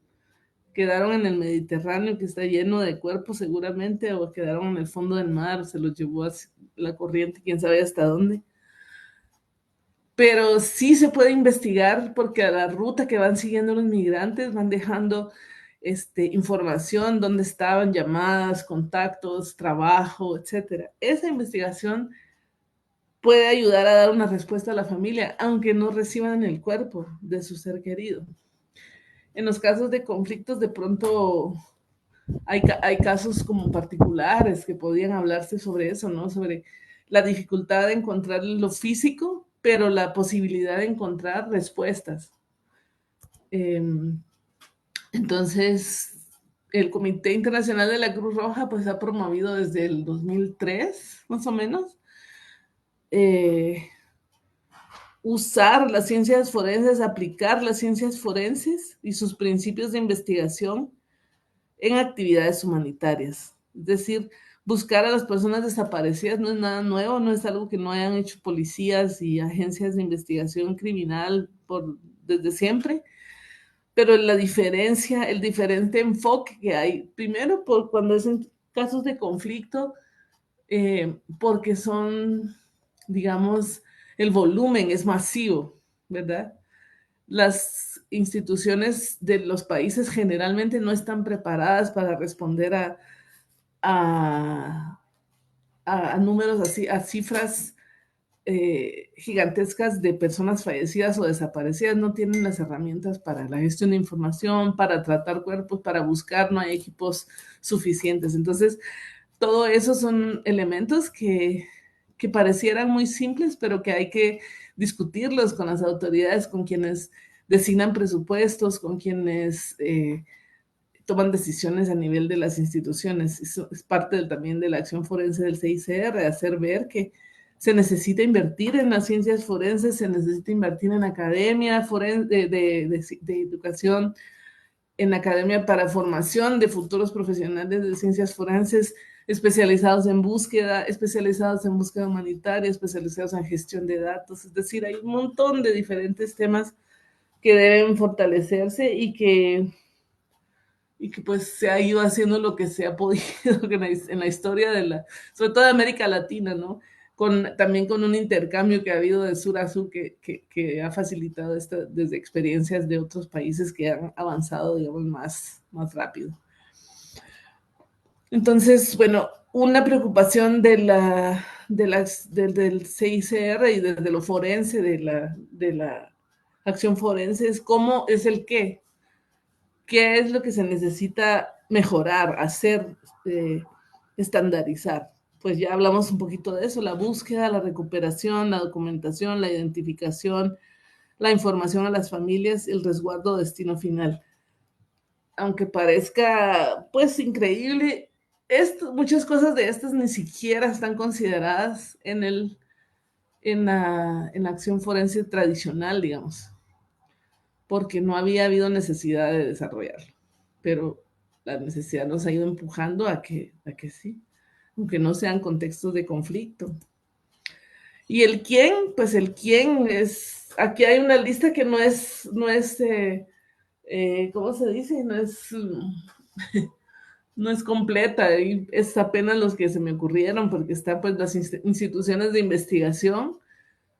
Quedaron en el Mediterráneo, que está lleno de cuerpos seguramente, o quedaron en el fondo del mar, se los llevó a la corriente, quién sabe hasta dónde. Pero sí se puede investigar porque a la ruta que van siguiendo los migrantes van dejando información, dónde estaban, llamadas, contactos, trabajo, etcétera. Esa investigación puede ayudar a dar una respuesta a la familia, aunque no reciban el cuerpo de su ser querido. En los casos de conflictos, de pronto hay casos como particulares que podían hablarse sobre eso, ¿no? Sobre la dificultad de encontrar lo físico, pero la posibilidad de encontrar respuestas. Eh, entonces, el Comité Internacional de la Cruz Roja pues ha promovido desde el 2003, más o menos, eh, usar las ciencias forenses, aplicar las ciencias forenses y sus principios de investigación en actividades humanitarias. Es decir, buscar a las personas desaparecidas no es nada nuevo, no es algo que no hayan hecho policías y agencias de investigación criminal desde siempre, pero la diferencia, el diferente enfoque que hay, primero por cuando es en casos de conflicto, porque son, digamos, el volumen es masivo, ¿verdad? Las instituciones de los países generalmente no están preparadas para responder a, a números así, a cifras gigantescas de personas fallecidas o desaparecidas. No tienen las herramientas para la gestión de información, para tratar cuerpos, para buscar, no hay equipos suficientes. Entonces, todo eso son elementos que parecieran muy simples, pero que hay que discutirlos con las autoridades, con quienes designan presupuestos, con quienes toman decisiones a nivel de las instituciones. Eso es parte también de la acción forense del CICR, hacer ver que se necesita invertir en las ciencias forenses, se necesita invertir en academia de educación, en academia para formación de futuros profesionales de ciencias forenses, especializados en búsqueda humanitaria, especializados en gestión de datos. Es decir, hay un montón de diferentes temas que deben fortalecerse y que pues se ha ido haciendo lo que se ha podido en la historia sobre todo de América Latina, ¿no? También con un intercambio que ha habido de sur a sur que ha facilitado desde experiencias de otros países que han avanzado, digamos, más rápido. Entonces, bueno, una preocupación del CICR y desde lo forense, de la acción forense, es cómo es el qué es lo que se necesita mejorar, hacer, estandarizar. Pues ya hablamos un poquito de eso, la búsqueda, la recuperación, la documentación, la identificación, la información a las familias, el resguardo destino final. Aunque parezca pues increíble, muchas cosas de estas ni siquiera están consideradas en la acción forense tradicional, digamos, porque no había habido necesidad de desarrollarlo. Pero la necesidad nos ha ido empujando a que sí, aunque no sean contextos de conflicto. Y el quién, pues el quién es, aquí hay una lista que no es ¿cómo se dice? No es completa, y es apenas los que se me ocurrieron, porque están pues las instituciones de investigación,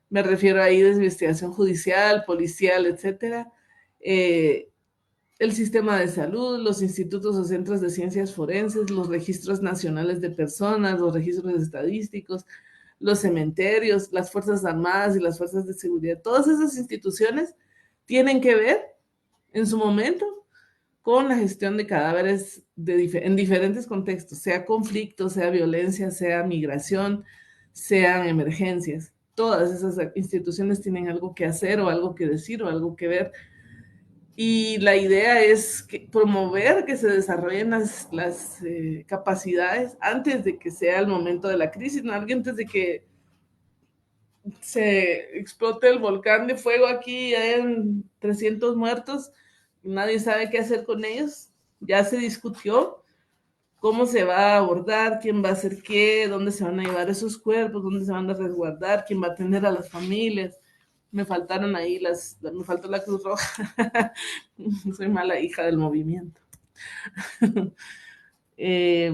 me refiero ahí de investigación judicial, policial, etcétera, el sistema de salud, los institutos o centros de ciencias forenses, los registros nacionales de personas, los registros estadísticos, los cementerios, las Fuerzas Armadas y las Fuerzas de Seguridad. Todas esas instituciones tienen que ver en su momento con la gestión de cadáveres en diferentes contextos, sea conflicto, sea violencia, sea migración, sean emergencias. Todas esas instituciones tienen algo que hacer o algo que decir o algo que ver. Y la idea es promover que se desarrollen las capacidades antes de que sea el momento de la crisis, ¿no? Antes de que se explote el volcán de fuego aquí y hayan 300 muertos, nadie sabe qué hacer con ellos. Ya se discutió cómo se va a abordar, quién va a hacer qué, dónde se van a llevar esos cuerpos, dónde se van a resguardar, quién va a atender a las familias. Me faltaron ahí me faltó la Cruz Roja. Soy mala hija del movimiento. eh,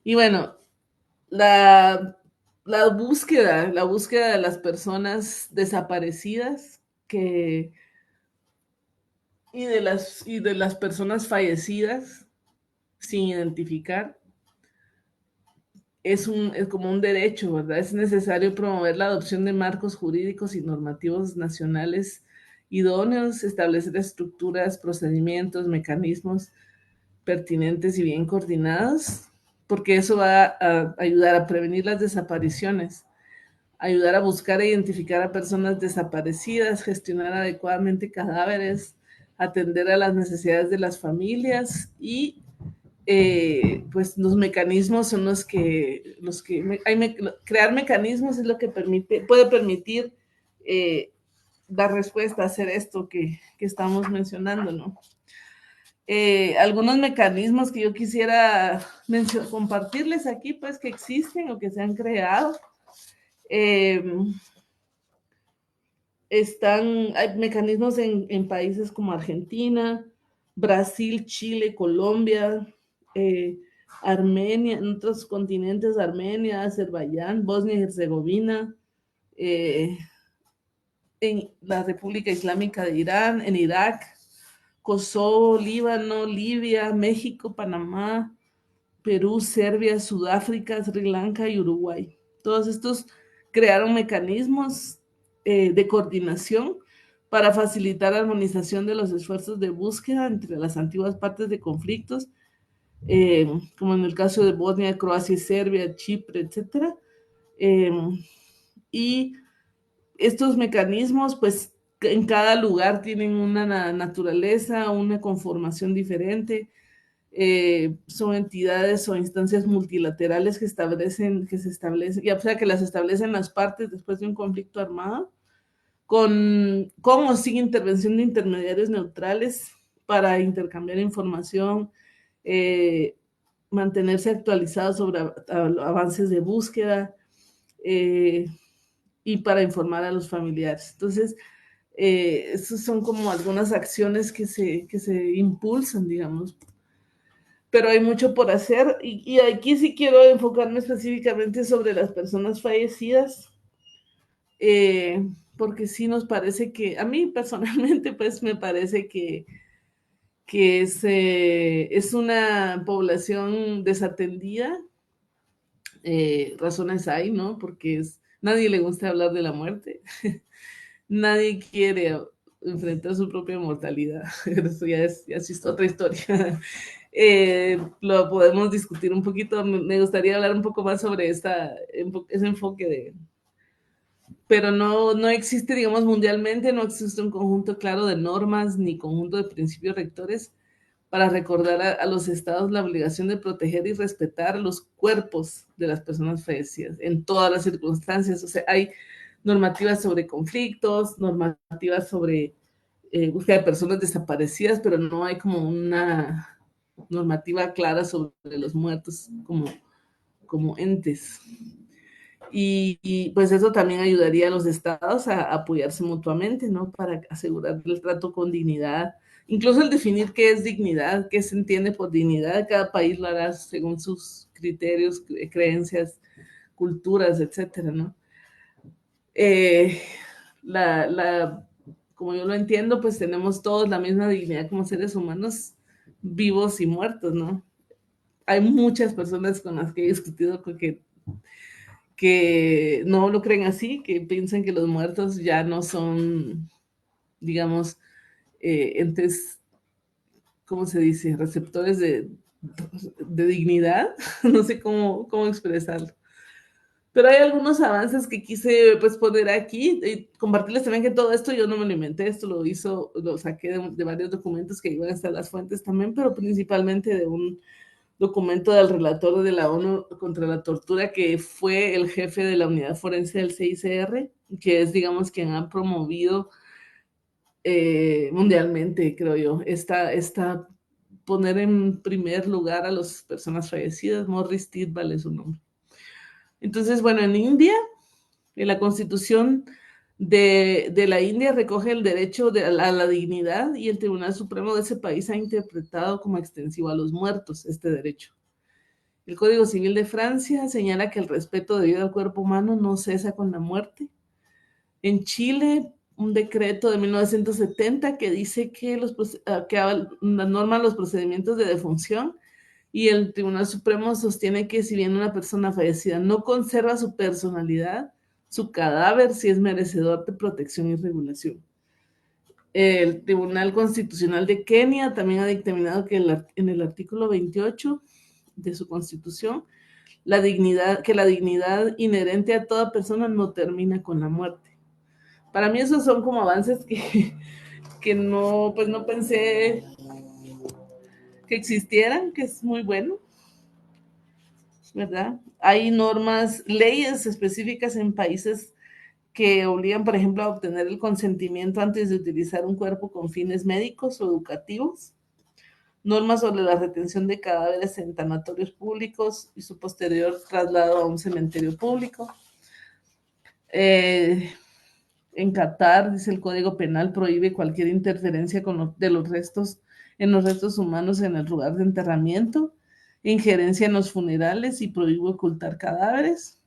y bueno, la, la búsqueda de las personas desaparecidas que, y de las personas fallecidas sin identificar es como un derecho, ¿verdad? Es necesario promover la adopción de marcos jurídicos y normativos nacionales idóneos, establecer estructuras, procedimientos, mecanismos pertinentes y bien coordinados, porque eso va a ayudar a prevenir las desapariciones, ayudar a buscar e identificar a personas desaparecidas, gestionar adecuadamente cadáveres, atender a las necesidades de las familias y pues los mecanismos son crear mecanismos es lo que puede permitir dar respuesta a hacer esto que estamos mencionando, ¿no? Algunos mecanismos que yo quisiera compartirles aquí, pues que existen o que se han creado. Eh, hay mecanismos en países como Argentina, Brasil, Chile, Colombia, Armenia, en otros continentes, Armenia, Azerbaiyán, Bosnia y Herzegovina, en la República Islámica de Irán, en Irak, Kosovo, Líbano, Libia, México, Panamá, Perú, Serbia, Sudáfrica, Sri Lanka y Uruguay. Todos estos crearon mecanismos de coordinación para facilitar la armonización de los esfuerzos de búsqueda entre las antiguas partes de conflictos, como en el caso de Bosnia, Croacia y Serbia, Chipre, etc. Y estos mecanismos, pues, en cada lugar tienen una naturaleza, una conformación diferente. Son entidades o instancias multilaterales que se establecen, ya sea que las establecen las partes después de un conflicto armado, con o sin intervención de intermediarios neutrales para intercambiar información, eh, mantenerse actualizados sobre avances de búsqueda y para informar a los familiares. Entonces, esas son como algunas acciones que se impulsan, digamos, pero hay mucho por hacer y aquí sí quiero enfocarme específicamente sobre las personas fallecidas, porque sí nos parece que, a mí personalmente, pues me parece que es una población desatendida. Razones hay, ¿no? Porque nadie le gusta hablar de la muerte, nadie quiere enfrentar su propia mortalidad. Eso ya es otra historia. Lo podemos discutir un poquito. Me gustaría hablar un poco más sobre ese enfoque pero no existe, digamos, mundialmente, no existe un conjunto claro de normas ni conjunto de principios rectores para recordar a los estados la obligación de proteger y respetar los cuerpos de las personas fallecidas en todas las circunstancias. O sea, hay normativas sobre conflictos, normativas sobre búsqueda de personas desaparecidas, pero no hay como una normativa clara sobre los muertos como entes. Pues eso también ayudaría a los estados a apoyarse mutuamente, ¿no? Para asegurar el trato con dignidad. Incluso el definir qué es dignidad, qué se entiende por dignidad, cada país lo hará según sus criterios, creencias, culturas, etcétera, ¿no? Eh, la, la, como yo lo entiendo, pues tenemos todos la misma dignidad como seres humanos, vivos y muertos, ¿no? Hay muchas personas con las que he discutido que no lo creen así, que piensan que los muertos ya no son, digamos, entes, ¿cómo se dice?, receptores de dignidad, no sé cómo expresarlo. Pero hay algunos avances que quise pues poner aquí y compartirles también que todo esto yo no me lo inventé, esto lo saqué de varios documentos que iban a estar las fuentes también, pero principalmente de un documento del relator de la ONU contra la tortura, que fue el jefe de la unidad forense del CICR, que es, digamos, quien ha promovido mundialmente, creo yo, esta poner en primer lugar a las personas fallecidas. Morris Tidball es su nombre. Entonces, bueno, en India, en la constitución de la India recoge el derecho a la dignidad, y el Tribunal Supremo de ese país ha interpretado como extensivo a los muertos este derecho. El Código Civil de Francia señala que el respeto debido al cuerpo humano no cesa con la muerte. En Chile, un decreto de 1970 que dice que norma los procedimientos de defunción, y el Tribunal Supremo sostiene que si bien una persona fallecida no conserva su personalidad, su cadáver sí es merecedor de protección y regulación. El Tribunal Constitucional de Kenia también ha dictaminado que en el artículo 28 de su constitución, que la dignidad inherente a toda persona no termina con la muerte. Para mí esos son como avances que no, pues no pensé que existieran, que es muy bueno, ¿verdad? Hay normas, leyes específicas en países que obligan, por ejemplo, a obtener el consentimiento antes de utilizar un cuerpo con fines médicos o educativos. Normas sobre la retención de cadáveres en tanatorios públicos y su posterior traslado a un cementerio público. En Qatar, dice el Código Penal, prohíbe cualquier interferencia en los restos humanos en el lugar de enterramiento, injerencia en los funerales, y prohíbe ocultar cadáveres.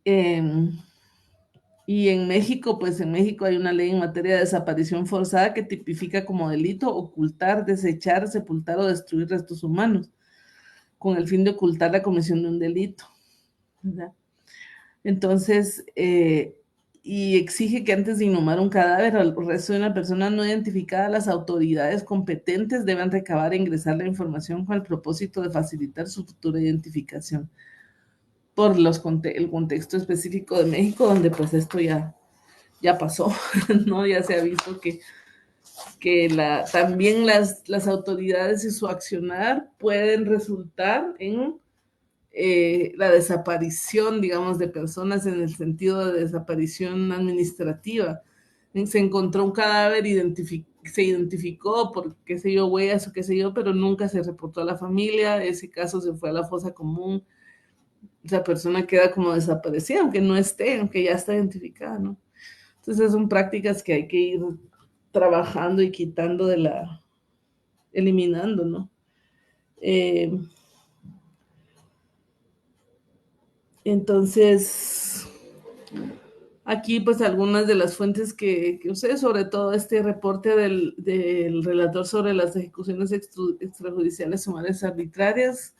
Y en México, pues en México hay una ley en materia de desaparición forzada que tipifica como delito ocultar, desechar, sepultar o destruir restos humanos, con el fin de ocultar la comisión de un delito, ¿verdad? Entonces, y exige que antes de inhumar un cadáver o el resto de una persona no identificada, las autoridades competentes deben recabar e ingresar la información con el propósito de facilitar su futura identificación, por el contexto específico de México, donde pues esto ya pasó, ¿no? Ya se ha visto que también las autoridades y su accionar pueden resultar en la desaparición, digamos, de personas, en el sentido de desaparición administrativa. Se encontró un cadáver, se identificó por, qué sé yo, huellas o qué sé yo, pero nunca se reportó a la familia, ese caso se fue a la fosa común, esa persona queda como desaparecida, aunque no esté, aunque ya está identificada, ¿no? Entonces son prácticas que hay que ir trabajando y quitando eliminando, ¿no? Entonces, aquí pues algunas de las fuentes que usé, sobre todo este reporte del relator sobre las ejecuciones extrajudiciales sumarias arbitrarias,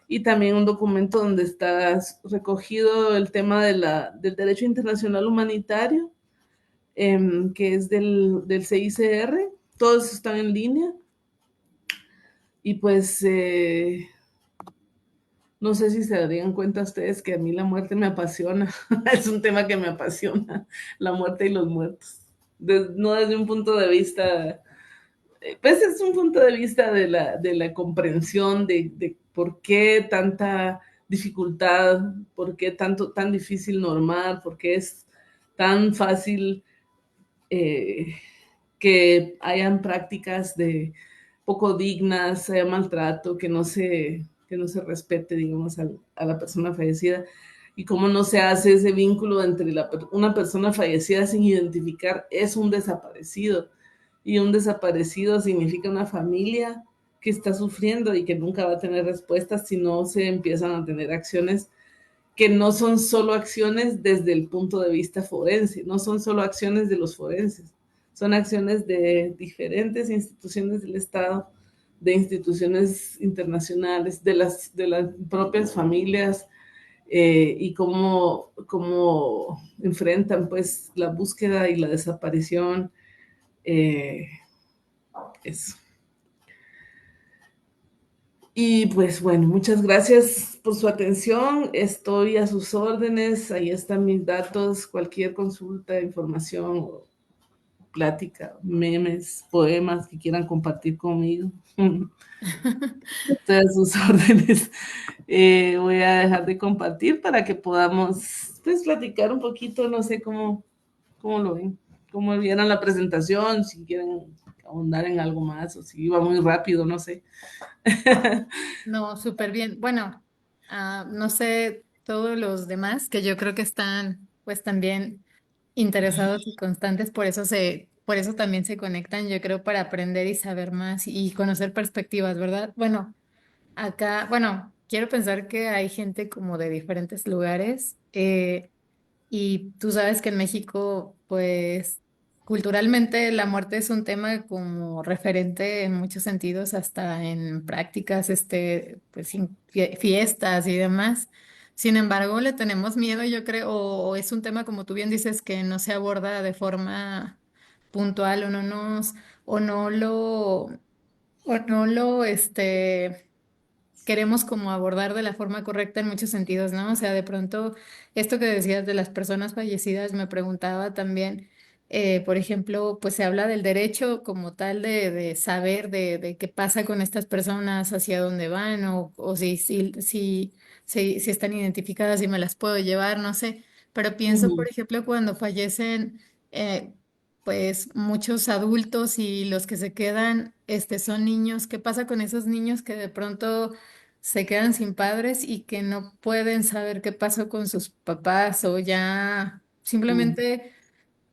y también un documento donde está recogido el tema del derecho internacional humanitario, que es del CICR. Todos están en línea. Y pues no sé si se darían cuenta ustedes que a mí la muerte me apasiona. Es un tema que me apasiona, la muerte y los muertos. No desde un punto de vista, pues es un punto de vista de la comprensión de por qué tanta dificultad, por qué tan difícil normar, por qué es tan fácil que hayan prácticas de poco dignas, haya maltrato, que no se respete, digamos, a la persona fallecida, y cómo no se hace ese vínculo entre una persona fallecida sin identificar es un desaparecido, y un desaparecido significa una familia que está sufriendo y que nunca va a tener respuestas si no se empiezan a tener acciones que no son solo acciones desde el punto de vista forense, no son solo acciones de los forenses, son acciones de diferentes instituciones del Estado, de instituciones internacionales, de las propias familias, y cómo enfrentan pues la búsqueda y la desaparición. Eso. Y pues bueno, muchas gracias por su atención. Estoy a sus órdenes. Ahí están mis datos. Cualquier consulta, información o plática, memes, poemas que quieran compartir conmigo. Estoy a sus órdenes. Voy a dejar de compartir para que podamos pues platicar un poquito. No sé cómo lo ven, cómo vieron la presentación, si quieren ahondar en algo más o si iba muy rápido, no sé. No, súper bien. Bueno, no sé, todos los demás que yo creo que están pues también interesados y constantes, por eso también se conectan, yo creo, para aprender y saber más y conocer perspectivas, ¿verdad? Bueno, acá, bueno, quiero pensar que hay gente como de diferentes lugares. Y tú sabes que en México, pues culturalmente la muerte es un tema como referente en muchos sentidos, hasta en prácticas, pues fiestas y demás. Sin embargo, le tenemos miedo, yo creo, o es un tema, como tú bien dices, que no se aborda de forma puntual o no lo, o no lo, queremos como abordar de la forma correcta en muchos sentidos, ¿no? O sea, de pronto, esto que decías de las personas fallecidas, me preguntaba también, por ejemplo, pues se habla del derecho como tal de saber de qué pasa con estas personas, hacia dónde van, o si están identificadas y me las puedo llevar, no sé. Pero pienso, por Ujú, ejemplo, cuando fallecen, eh, pues muchos adultos y los que se quedan, son niños. ¿Qué pasa con esos niños que de pronto se quedan sin padres y que no pueden saber qué pasó con sus papás o ya ujú, simplemente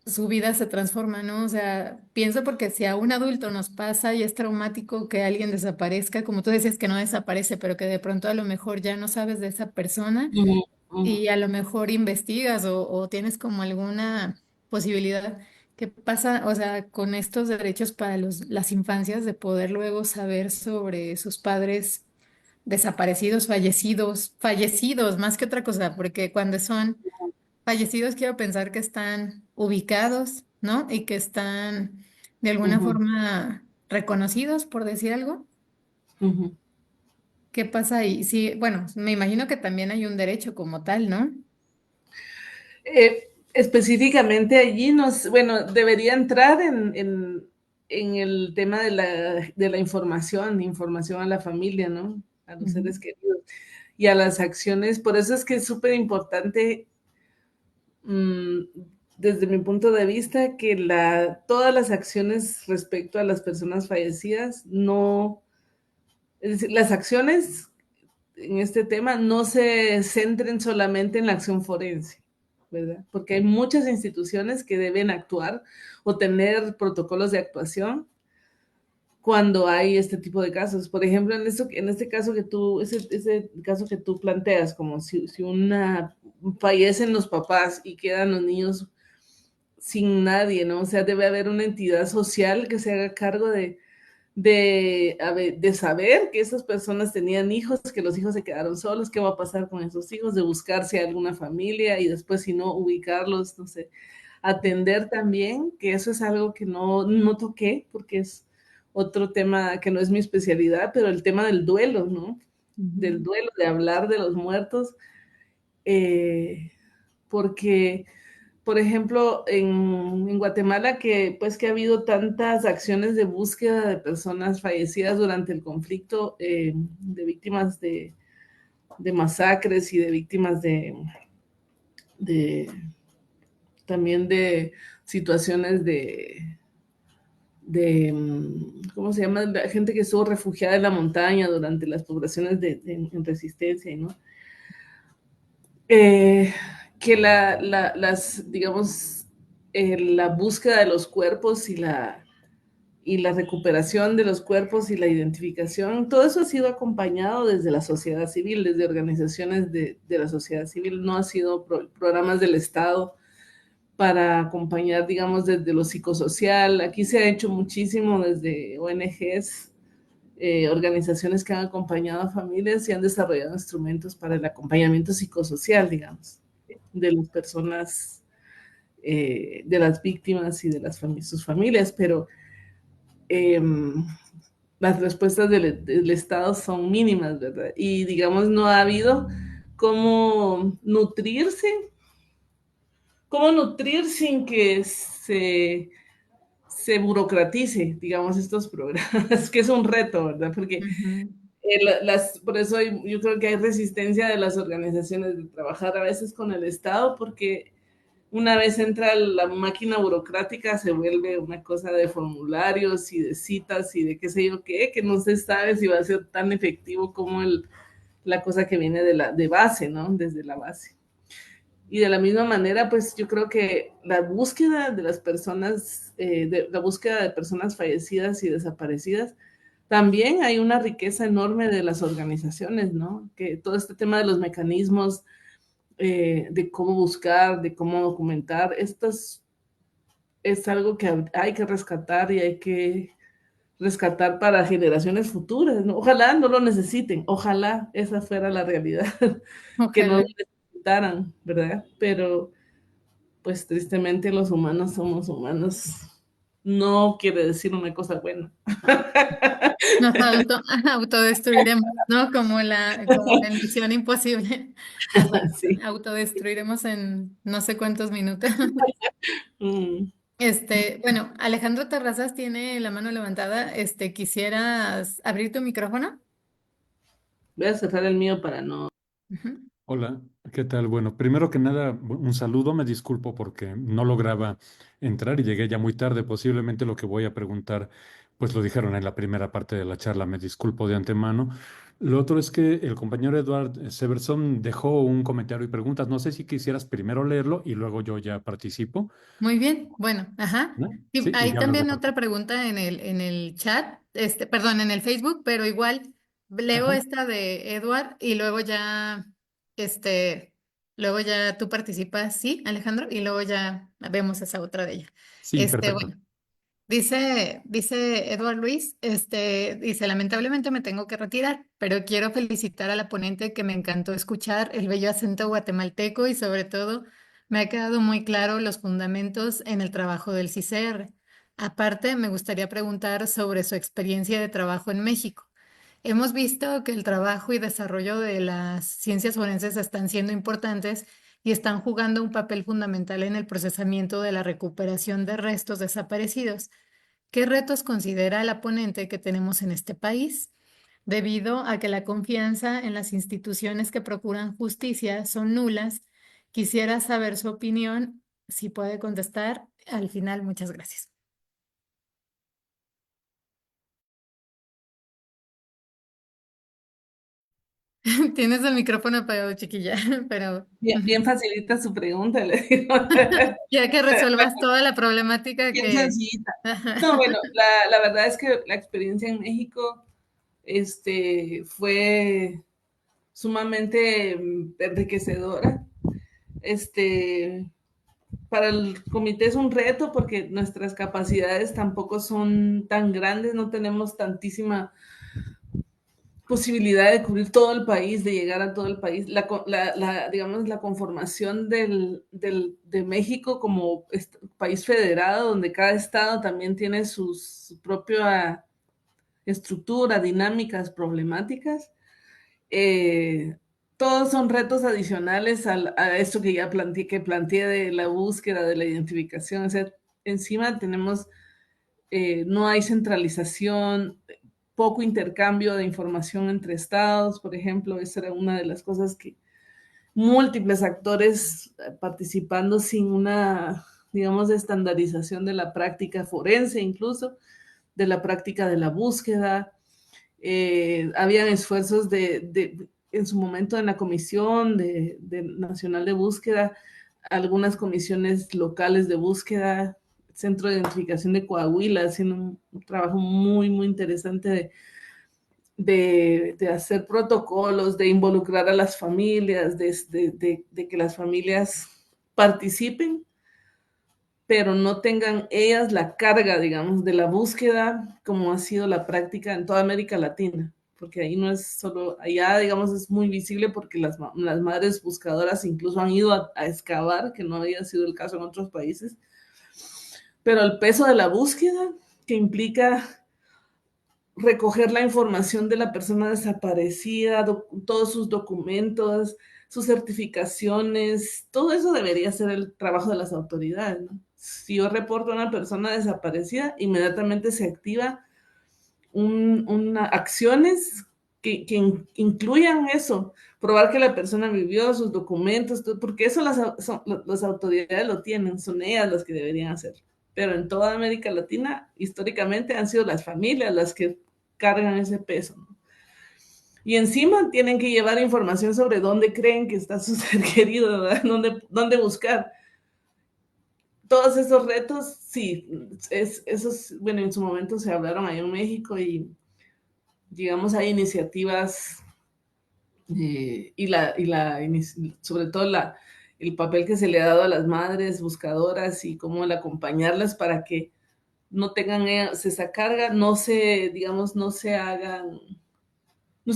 su vida se transforma, ¿no? O sea, pienso porque si a un adulto nos pasa y es traumático que alguien desaparezca, como tú decías que no desaparece, pero que de pronto a lo mejor ya no sabes de esa persona ujú, ujú, y a lo mejor investigas o tienes como alguna posibilidad. ¿Qué pasa, o sea, con estos derechos para las infancias de poder luego saber sobre sus padres desaparecidos, fallecidos más que otra cosa, porque cuando son fallecidos quiero pensar que están ubicados, ¿no? Y que están de alguna ujú, forma reconocidos, por decir algo. ujú. ¿Qué pasa ahí? Sí, bueno, me imagino que también hay un derecho como tal, ¿no? Específicamente allí bueno, debería entrar en el tema de la información a la familia, ¿no? A los Ujú, seres queridos y a las acciones. Por eso es que es súper importante, mmm, desde mi punto de vista, que todas las acciones respecto a las personas fallecidas no, es decir, las acciones en este tema no se centren solamente en la acción forense, ¿verdad? Porque hay muchas instituciones que deben actuar o tener protocolos de actuación cuando hay este tipo de casos. Por ejemplo, en este caso ese caso que tú planteas, como si fallecen los papás y quedan los niños sin nadie, ¿no? O sea, debe haber una entidad social que se haga cargo de saber que esas personas tenían hijos, que los hijos se quedaron solos, qué va a pasar con esos hijos, de buscarse alguna familia y después, si no, ubicarlos, no sé, atender también, que eso es algo que no toqué, porque es otro tema que no es mi especialidad, pero el tema del duelo, ¿no? Del ujú. duelo, de hablar de los muertos, eh, porque por ejemplo, en Guatemala, que ha habido tantas acciones de búsqueda de personas fallecidas durante el conflicto, de víctimas de masacres y de víctimas de también de situaciones ¿cómo se llama? La gente que estuvo refugiada en la montaña durante las poblaciones en resistencia, ¿no? Eh, que digamos, la búsqueda de los cuerpos y la recuperación de los cuerpos y la identificación, todo eso ha sido acompañado desde la sociedad civil, desde organizaciones de la sociedad civil, no ha sido programas del Estado para acompañar, digamos, desde lo psicosocial. Aquí se ha hecho muchísimo desde ONGs, organizaciones que han acompañado a familias y han desarrollado instrumentos para el acompañamiento psicosocial, digamos, de las personas, de las víctimas y de sus familias, pero eh, las respuestas del Estado son mínimas, ¿verdad? Y digamos, no ha habido cómo nutrir sin que se burocratice, digamos, estos programas, que es un reto, ¿verdad? Porque Ujú. por eso yo creo que hay resistencia de las organizaciones de trabajar a veces con el Estado, porque una vez entra la máquina burocrática se vuelve una cosa de formularios y de citas y de qué sé yo qué, que no se sabe si va a ser tan efectivo como la cosa que viene de base, ¿no? Desde la base. Y de la misma manera, pues yo creo que la búsqueda de las personas, la búsqueda de personas fallecidas y desaparecidas, también hay una riqueza enorme de las organizaciones, ¿no? Que todo este tema de los mecanismos, de cómo buscar, de cómo documentar, es algo que hay que rescatar y hay que rescatar para generaciones futuras, ¿no? Ojalá no lo necesiten, ojalá esa fuera la realidad, que no lo Ojalá. necesitaran, ¿verdad? Pero pues tristemente los humanos somos humanos. No quiere decir una cosa buena. Nos autodestruiremos, ¿no? Como en Misión Imposible. Sí. Autodestruiremos en no sé cuántos minutos. Mm. Bueno, Alejandro Terrazas tiene la mano levantada. ¿Quisieras abrir tu micrófono? Voy a cerrar el mío para no. Ujú. Hola, ¿qué tal? Bueno, primero que nada, un saludo, me disculpo porque no lograba entrar y llegué ya muy tarde. Posiblemente lo que voy a preguntar, pues lo dijeron en la primera parte de la charla, me disculpo de antemano. Lo otro es que el compañero Edward Severson dejó un comentario y preguntas. No sé si quisieras primero leerlo y luego yo ya participo, Muy bien, bueno, ajá. ¿no? Y Sí, y hay ya luego también otra participo. pregunta en el chat, perdón, en el Facebook, pero igual leo Ajá, esta de Edward y este, luego ya tú participas, ¿sí, Alejandro? Y luego ya vemos esa otra de ella. sí, perfecto. Bueno, dice Edward Luis, dice, lamentablemente me tengo que retirar, pero quiero felicitar a la ponente que me encantó escuchar el bello acento guatemalteco y sobre todo me ha quedado muy claro los fundamentos en el trabajo del CICR. Aparte, me gustaría preguntar sobre su experiencia de trabajo en México. Hemos visto que el trabajo y desarrollo de las ciencias forenses están siendo importantes y están jugando un papel fundamental en el procesamiento de la recuperación de restos desaparecidos. ¿Qué retos considera la ponente que tenemos en este país? Debido a que la confianza en las instituciones que procuran justicia son nulas, quisiera saber su opinión. Si puede contestar, al final, muchas gracias. Tienes el micrófono apagado, chiquilla, pero Bien, bien facilita su pregunta, le digo. ya que resuelvas toda la problemática Bien que... sencillita. No, bueno, la verdad es que la experiencia en México fue sumamente enriquecedora. Este, para el comité es un reto porque nuestras capacidades tampoco son tan grandes, no tenemos tantísima posibilidad de cubrir todo el país, de llegar a todo el país. Digamos, la conformación de México como país federado, donde cada estado también tiene su propia estructura, dinámicas, problemáticas. Eh, Todos son retos adicionales a esto que ya planteé de la búsqueda, de la identificación. O sea, encima tenemos, no hay centralización, poco intercambio de información entre estados, por ejemplo. Esa era una de las cosas que múltiples actores participando sin una, digamos, estandarización de la práctica forense, incluso de la práctica de la búsqueda. Habían esfuerzos en su momento en la Comisión Nacional de Búsqueda, algunas comisiones locales de búsqueda, Centro de Identificación de Coahuila, haciendo un trabajo muy, muy interesante de hacer protocolos, de involucrar a las familias, de que las familias participen, pero no tengan ellas la carga, digamos, de la búsqueda, como ha sido la práctica en toda América Latina, porque ahí no es solo, allá, digamos, es muy visible porque las madres buscadoras incluso han ido a excavar, que no había sido el caso en otros países, pero el peso de la búsqueda, que implica recoger la información de la persona desaparecida, todos sus documentos, sus certificaciones, todo eso debería ser el trabajo de las autoridades, ¿no? Si yo reporto a una persona desaparecida, inmediatamente se activa acciones que incluyan eso, probar que la persona vivió, sus documentos, todo, porque eso las autoridades lo tienen, son ellas las que deberían hacer. Pero en toda América Latina, históricamente han sido las familias las que cargan ese peso, ¿no? Y encima tienen que llevar información sobre dónde creen que está su ser querido, ¿verdad? ¿Dónde buscar? Todos esos retos, sí, esos, bueno, en su momento se hablaron ahí en México y digamos, hay iniciativas sobre todo el papel que se le ha dado a las madres buscadoras y cómo el acompañarlas para que no tengan esa carga, no se, digamos, no se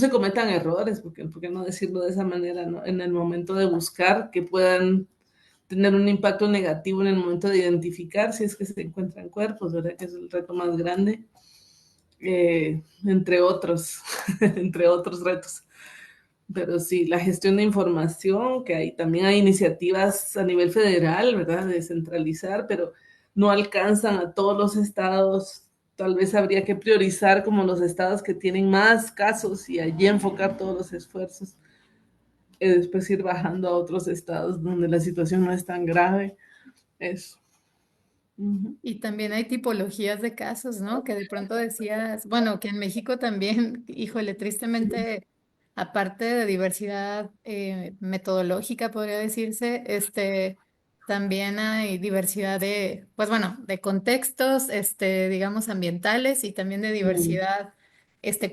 cometan errores, ¿por qué no decirlo de esa manera, ¿no? En el momento de buscar, que puedan tener un impacto negativo en el momento de identificar si es que se encuentran cuerpos, ¿verdad? Que es el reto más grande, entre otros, entre otros retos. Pero sí, la gestión de información, que también hay iniciativas a nivel federal, ¿verdad? De descentralizar, pero no alcanzan a todos los estados. Tal vez habría que priorizar como los estados que tienen más casos y allí enfocar todos los esfuerzos. Y después ir bajando a otros estados donde la situación no es tan grave. Eso. Uh-huh. Y también hay tipologías de casos, ¿no? Que de pronto decías, bueno, que en México también, híjole, tristemente, aparte de diversidad metodológica, podría decirse, también hay diversidad de, pues bueno, de contextos, digamos, ambientales y también de Uh-huh. diversidad,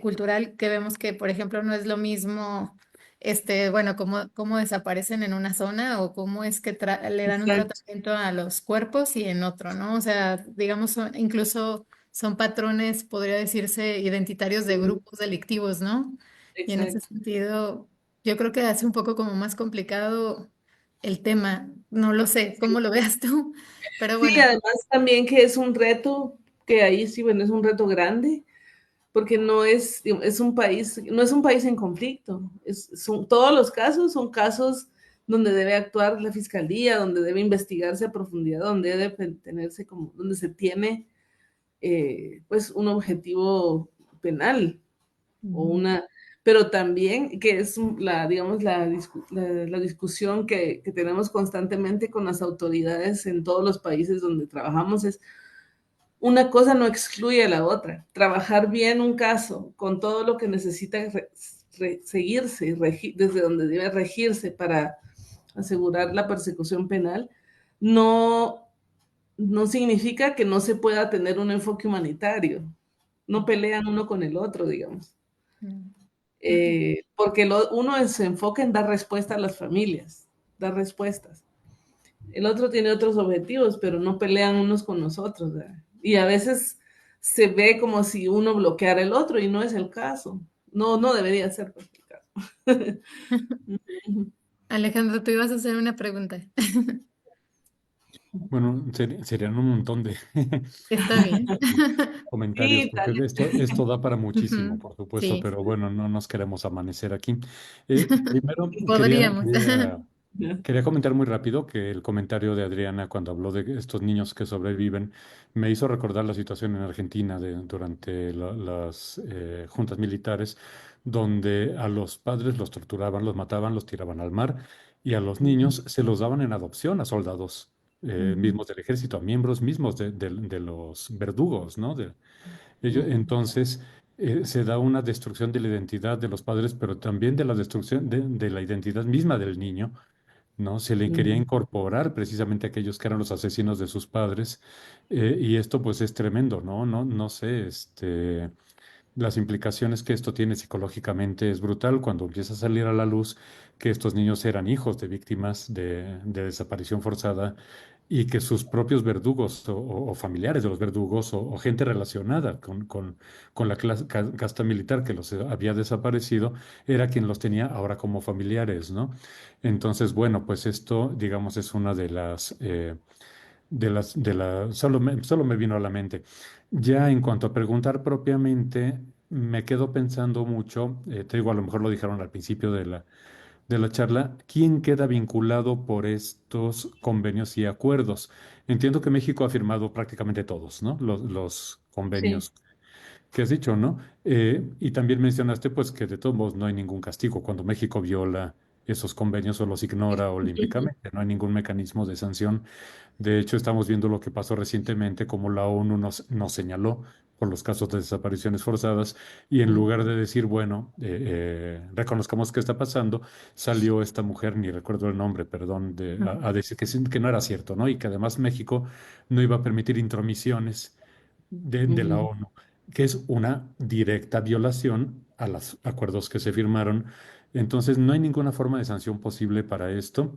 cultural, que vemos que, por ejemplo, no es lo mismo. Bueno, cómo desaparecen en una zona o cómo es que le dan un Exacto, tratamiento a los cuerpos y en otro, ¿no? O sea, digamos, incluso son patrones, podría decirse, identitarios de grupos delictivos, ¿no? Y en ese exacto. sentido, yo creo que hace un poco como más complicado el tema. No lo sé, ¿cómo Sí. lo veas tú? Pero Sí, bueno. además también que es un reto, que ahí sí, bueno, es un reto grande, porque es un país, no es un país en conflicto. Todos los casos son casos donde debe actuar la fiscalía, donde debe investigarse a profundidad, donde debe tenerse como, donde se tiene pues un objetivo penal o Ujú. una, pero también que es digamos, la discusión que tenemos constantemente con las autoridades en todos los países donde trabajamos es una cosa no excluye a la otra. Trabajar bien un caso con todo lo que necesita seguirse, desde donde debe regirse para asegurar la persecución penal, no, no significa que no se pueda tener un enfoque humanitario. No pelean uno con el otro, digamos. Mm. Ujú. Porque uno se enfoca en dar respuesta a las familias, dar respuestas. El otro tiene otros objetivos, pero no pelean unos con los otros, ¿verdad? Y a veces se ve como si uno bloqueara el otro y no es el caso. No, no debería ser pues, el caso. Alejandro, tú ibas a hacer una pregunta. Bueno, serían un montón de Está bien. comentarios, Sí, porque Tania. esto da para muchísimo, Ujú. por supuesto, Sí, pero bueno, no nos queremos amanecer aquí. Primero, podríamos. quería comentar muy rápido que el comentario de Adriana cuando habló de estos niños que sobreviven me hizo recordar la situación en Argentina durante las juntas militares, donde a los padres los torturaban, los mataban, los tiraban al mar y a los niños se los daban en adopción a soldados Ujú. mismos del ejército, a miembros mismos de los verdugos, ¿no? Entonces, se da una destrucción de la identidad de los padres, pero también de la destrucción de la identidad misma del niño, ¿no? Se le quería incorporar precisamente a aquellos que eran los asesinos de sus padres, y esto pues es tremendo, ¿no? No sé, las implicaciones que esto tiene psicológicamente es brutal cuando empieza a salir a la luz que estos niños eran hijos de víctimas de desaparición forzada y que sus propios verdugos o familiares de los verdugos o gente relacionada con la casta militar que los había desaparecido era quien los tenía ahora como familiares, ¿no? Entonces, bueno, pues esto, digamos, es una solo me vino a la mente. Ya en cuanto a preguntar propiamente, me quedo pensando mucho, te digo, a lo mejor lo dijeron al principio de la charla, ¿quién queda vinculado por estos convenios y acuerdos? Entiendo que México ha firmado prácticamente todos, ¿no? Los Sí. convenios que has dicho, ¿no? Y también mencionaste, pues, que de todos modos no hay ningún castigo cuando México viola esos convenios o los ignora olímpicamente, no hay ningún mecanismo de sanción. De hecho, estamos viendo lo que pasó recientemente, como la ONU nos señaló por los casos de desapariciones forzadas, y en lugar de decir, bueno, reconozcamos qué está pasando, salió esta mujer, ni recuerdo el nombre, perdón, a decir que, que no era cierto, ¿no? Y que además México no iba a permitir intromisiones de la Ujú, ONU, que es una directa violación a los acuerdos que se firmaron. Entonces, no hay ninguna forma de sanción posible para esto.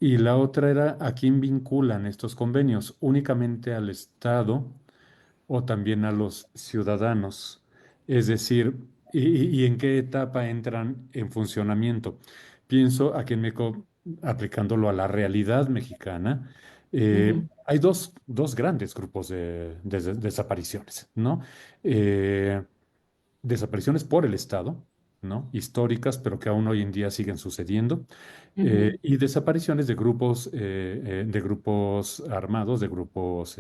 Y la otra era a quién vinculan estos convenios, únicamente al Estado o también a los ciudadanos. Es decir, y en qué etapa entran en funcionamiento. Pienso aquí en México, aplicándolo a la realidad mexicana, hay dos grandes grupos de desapariciones, ¿no? Eh, Desapariciones por el Estado, ¿no? Históricas, pero que aún hoy en día siguen sucediendo, ujú, y desapariciones de grupos armados, de grupos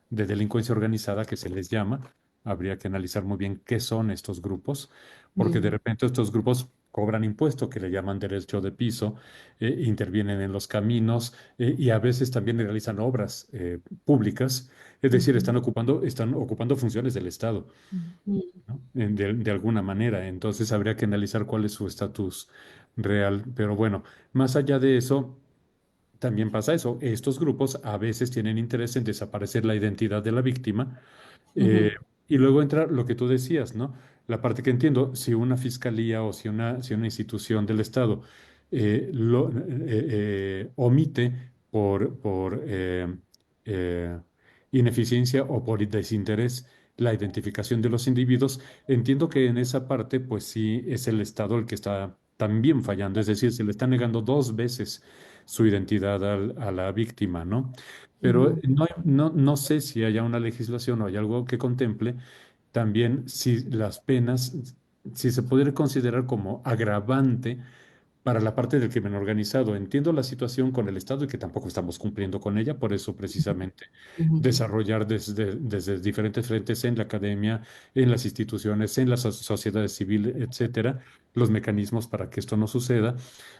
de delincuencia organizada que se les llama. Habría que analizar muy bien qué son estos grupos, porque de ujú, repente estos grupos cobran impuesto, que le llaman derecho de piso, intervienen en los caminos, y a veces también realizan obras públicas, es decir, ujú, están ocupando funciones del Estado, ujú, ¿no? De alguna manera. Entonces habría que analizar cuál es su estatus real. Pero bueno, más allá de eso, también pasa eso. Estos grupos a veces tienen interés en desaparecer la identidad de la víctima, eh, ujú, y luego entra lo que tú decías, ¿no? La parte que entiendo, si una fiscalía o si una institución del Estado omite por eh, ineficiencia o por desinterés la identificación de los individuos, entiendo que en esa parte, pues sí, es el Estado el que está también fallando, es decir, se le está negando dos veces su identidad a la víctima, ¿no? Pero ujú, no sé si haya una legislación o hay algo que contemple también si las penas, si se pudiera considerar como agravante para la parte del crimen organizado. Entiendo la situación con el Estado y que tampoco estamos cumpliendo con ella, por eso precisamente ujú, desarrollar desde diferentes frentes en la academia, en las instituciones, en las sociedades civiles, etcétera, los mecanismos para que esto no suceda.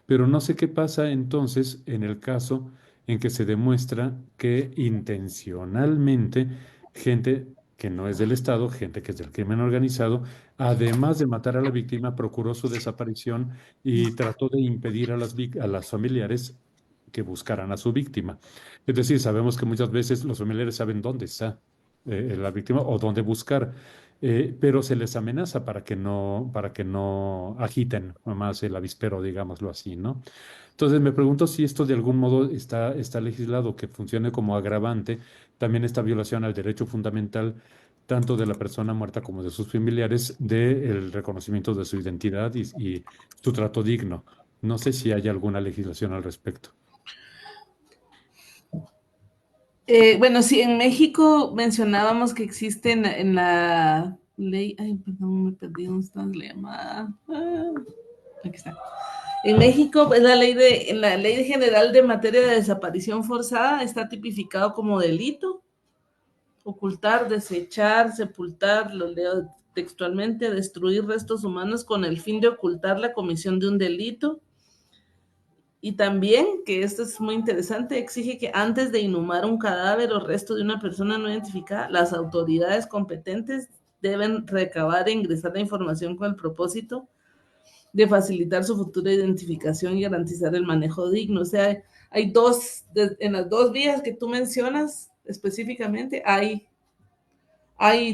Pero no sé qué pasa entonces en el caso en que se demuestra que intencionalmente gente que no es del Estado, gente que es del crimen organizado, además de matar a la víctima, procuró su desaparición y trató de impedir a las familiares que buscaran a su víctima. Es decir, sabemos que muchas veces los familiares saben dónde está la víctima o dónde buscar, pero se les amenaza para que no agiten más el avispero, digámoslo así, ¿no? Entonces me pregunto si esto de algún modo está legislado, que funcione como agravante también esta violación al derecho fundamental tanto de la persona muerta como de sus familiares, del reconocimiento de su identidad y su trato digno. No sé si hay alguna legislación al respecto. bueno, sí, en México mencionábamos que existe en la ley, ay, perdón, me perdí, ¿dónde está la llamada? Aquí está. En México, pues en la ley general de materia de desaparición forzada está tipificado como delito, ocultar, desechar, sepultar, lo leo textualmente, destruir restos humanos con el fin de ocultar la comisión de un delito. Y también, que esto es muy interesante, exige que antes de inhumar un cadáver o resto de una persona no identificada, las autoridades competentes deben recabar e ingresar la información con el propósito de facilitar su futura identificación y garantizar el manejo digno. O sea, hay en las dos vías que tú mencionas específicamente,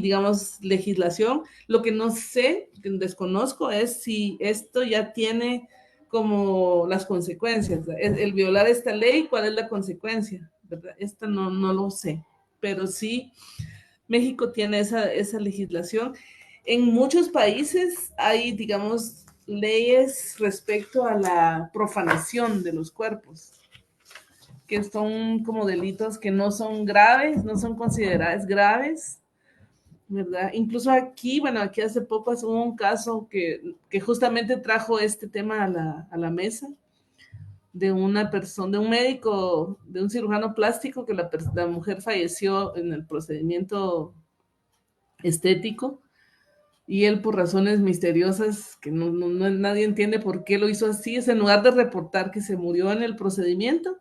digamos, legislación. Lo que no sé, que desconozco, es si esto ya tiene como las consecuencias. El violar esta ley, ¿cuál es la consecuencia? ¿Verdad? Esta no lo sé, pero sí, México tiene esa legislación. En muchos países hay, digamos, leyes respecto a la profanación de los cuerpos, que son como delitos que no son graves, no son consideradas graves, ¿verdad? Incluso aquí, bueno, aquí hace poco hubo un caso que justamente trajo este tema a la mesa de una persona, de un médico, de un cirujano plástico que la mujer falleció en el procedimiento estético y él por razones misteriosas que nadie entiende por qué lo hizo así, es en lugar de reportar que se murió en el procedimiento,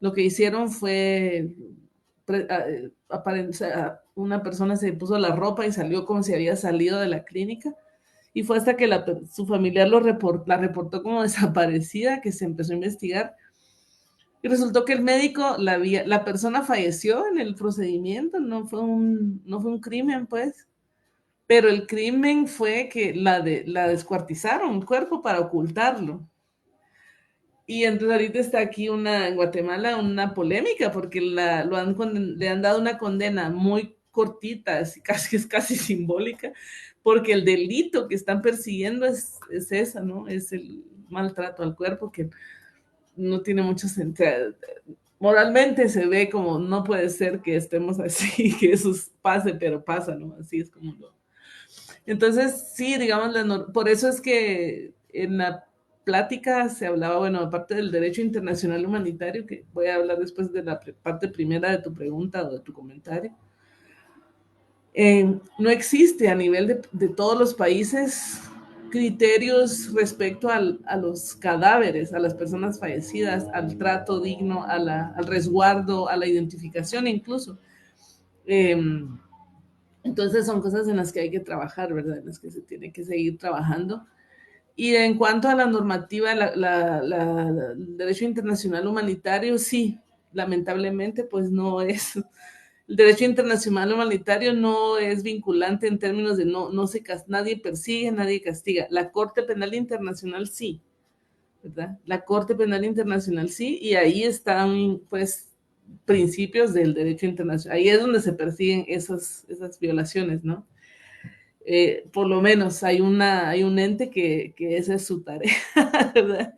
lo que hicieron fue una persona se puso la ropa y salió como si había salido de la clínica y fue hasta que su familiar la reportó como desaparecida que se empezó a investigar y resultó que el médico, la persona falleció en el procedimiento, no fue un crimen pues, pero el crimen fue que la descuartizaron el cuerpo para ocultarlo. Y entonces ahorita está aquí en Guatemala una polémica porque le han dado una condena muy cortita, es casi simbólica, porque el delito que están persiguiendo es esa, ¿no? Es el maltrato al cuerpo que no tiene mucho sentido. Moralmente se ve como no puede ser que estemos así, que eso pase, pero pasa, ¿no? Así es como lo... Entonces, sí, digamos, por eso es que en la plática se hablaba, bueno, aparte del derecho internacional humanitario, que voy a hablar después de la parte primera de tu pregunta o de tu comentario, no existe a nivel de todos los países criterios respecto a los cadáveres, a las personas fallecidas, al trato digno, al resguardo, a la identificación incluso. Eh, entonces son cosas en las que hay que trabajar, ¿verdad? En las que se tiene que seguir trabajando. Y en cuanto a la normativa, el derecho internacional humanitario, sí, lamentablemente, pues no es, el derecho internacional humanitario no es vinculante en términos de nadie persigue, nadie castiga. La Corte Penal Internacional sí, ¿verdad? La Corte Penal Internacional sí, y ahí están, pues, principios del derecho internacional. Ahí es donde se persiguen esas violaciones, ¿no? Por lo menos hay un ente que esa es su tarea, ¿verdad?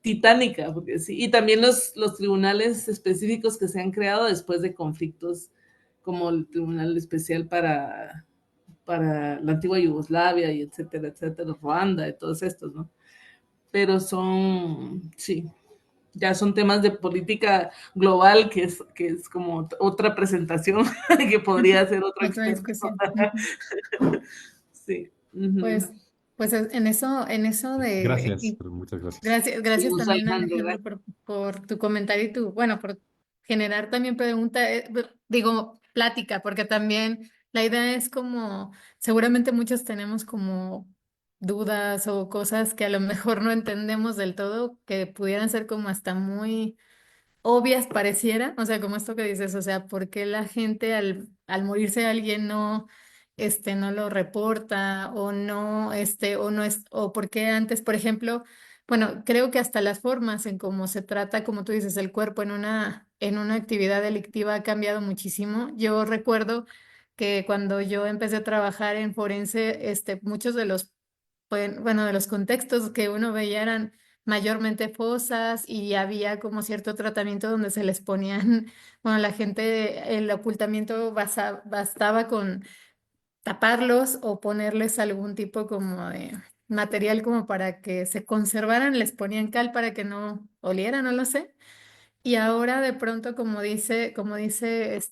Titánica, porque sí. Y también los tribunales específicos que se han creado después de conflictos, como el Tribunal Especial para la antigua Yugoslavia y etcétera, Ruanda y todos estos, ¿no? Pero sí, ya son temas de política global que es como otra presentación que podría ser otro Otra experto. discusión. Ujú. Sí. Uh-huh. Pues, pues en eso de, Gracias, pero muchas gracias. gracias, Y gracias uso también Alejandro, Alejandro ¿verdad? por tu comentario y bueno, por generar también pregunta, digo, plática, porque también la idea es como, seguramente muchos tenemos como dudas o cosas que a lo mejor no entendemos del todo, que pudieran ser como hasta muy obvias pareciera, o sea, como esto que dices, o sea, ¿por qué la gente al morirse alguien no lo reporta o no es, o por qué antes, por ejemplo, bueno, creo que hasta las formas en cómo se trata, como tú dices, el cuerpo en una actividad delictiva ha cambiado muchísimo. Yo recuerdo que cuando yo empecé a trabajar en forense, muchos de bueno, de los contextos que uno veía eran mayormente fosas y había como cierto tratamiento donde se les ponían, bueno, la gente, el ocultamiento bastaba con taparlos o ponerles algún tipo como de material como para que se conservaran, les ponían cal para que no olieran, no lo sé. Y ahora de pronto, como dice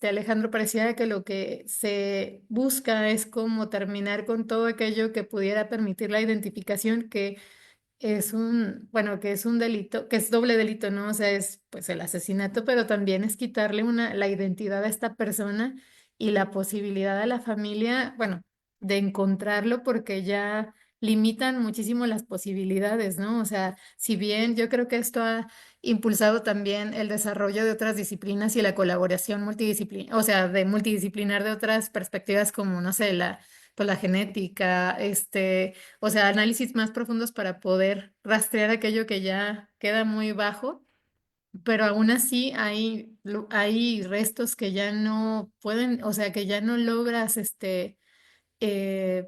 Alejandro, pareciera que lo que se busca es como terminar con todo aquello que pudiera permitir la identificación, que bueno, que es un delito, que es doble delito, ¿no? O sea, es pues el asesinato, pero también es quitarle la identidad a esta persona y la posibilidad a la familia, bueno, de encontrarlo porque ya limitan muchísimo las posibilidades, ¿no? O sea, si bien yo creo que esto ha impulsado también el desarrollo de otras disciplinas y la colaboración multidisciplinar, o sea, de multidisciplinar de otras perspectivas como, no sé, pues la genética, o sea, análisis más profundos para poder rastrear aquello que ya queda muy bajo, pero aún así hay restos que ya no pueden, o sea, que ya no logras,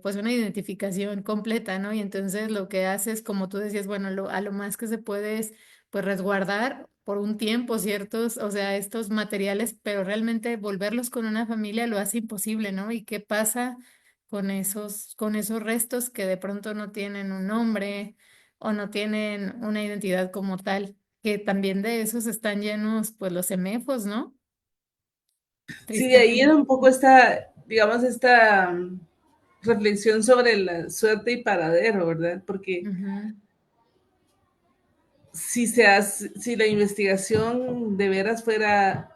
pues una identificación completa, ¿no? Y entonces lo que haces, como tú decías, bueno, a lo más que se puede es, pues resguardar por un tiempo ciertos, o sea, estos materiales, pero realmente volverlos con una familia lo hace imposible, ¿no? ¿Y qué pasa con esos restos que de pronto no tienen un nombre o no tienen una identidad como tal? Que también de esos están llenos, pues, los emefos, ¿no? Sí, de ahí era Tristemente. un poco esta, digamos, esta reflexión sobre la suerte y paradero, ¿verdad? Porque Ujú, si la investigación de veras fuera,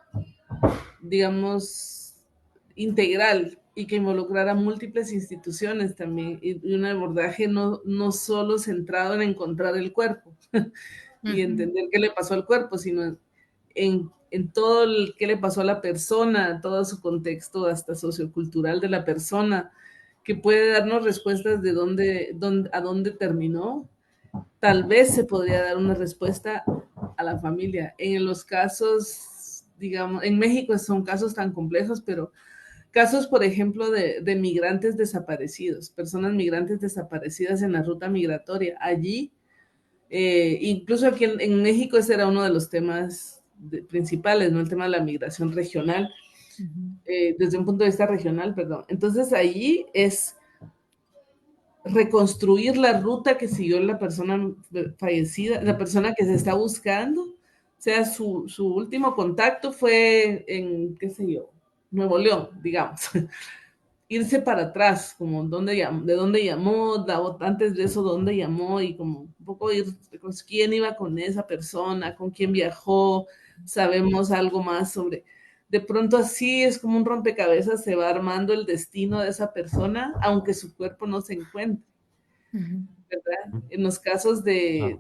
digamos, integral y que involucrara múltiples instituciones también y un abordaje no solo centrado en encontrar el cuerpo y ujú, entender qué le pasó al cuerpo, sino en todo el qué le pasó a la persona, todo su contexto hasta sociocultural de la persona, que puede darnos respuestas de a dónde terminó. Tal vez se podría dar una respuesta a la familia. En los casos, digamos, en México son casos tan complejos, pero casos, por ejemplo, de migrantes desaparecidos, personas migrantes desaparecidas en la ruta migratoria. Allí, incluso aquí en México, ese era uno de los temas principales, ¿no? El tema de la migración regional, ujú, desde un punto de vista regional, perdón. Entonces, allí es reconstruir la ruta que siguió la persona fallecida, la persona que se está buscando. O sea, su último contacto fue en, qué sé yo, Nuevo León, digamos. Irse para atrás, como de dónde llamó, antes de eso, dónde llamó, y como un poco ir, pues, quién iba con esa persona, con quién viajó, sabemos algo más sobre. De pronto así es como un rompecabezas, se va armando el destino de esa persona, aunque su cuerpo no se encuentre, ujú, ¿verdad? Ujú. En los casos Claro.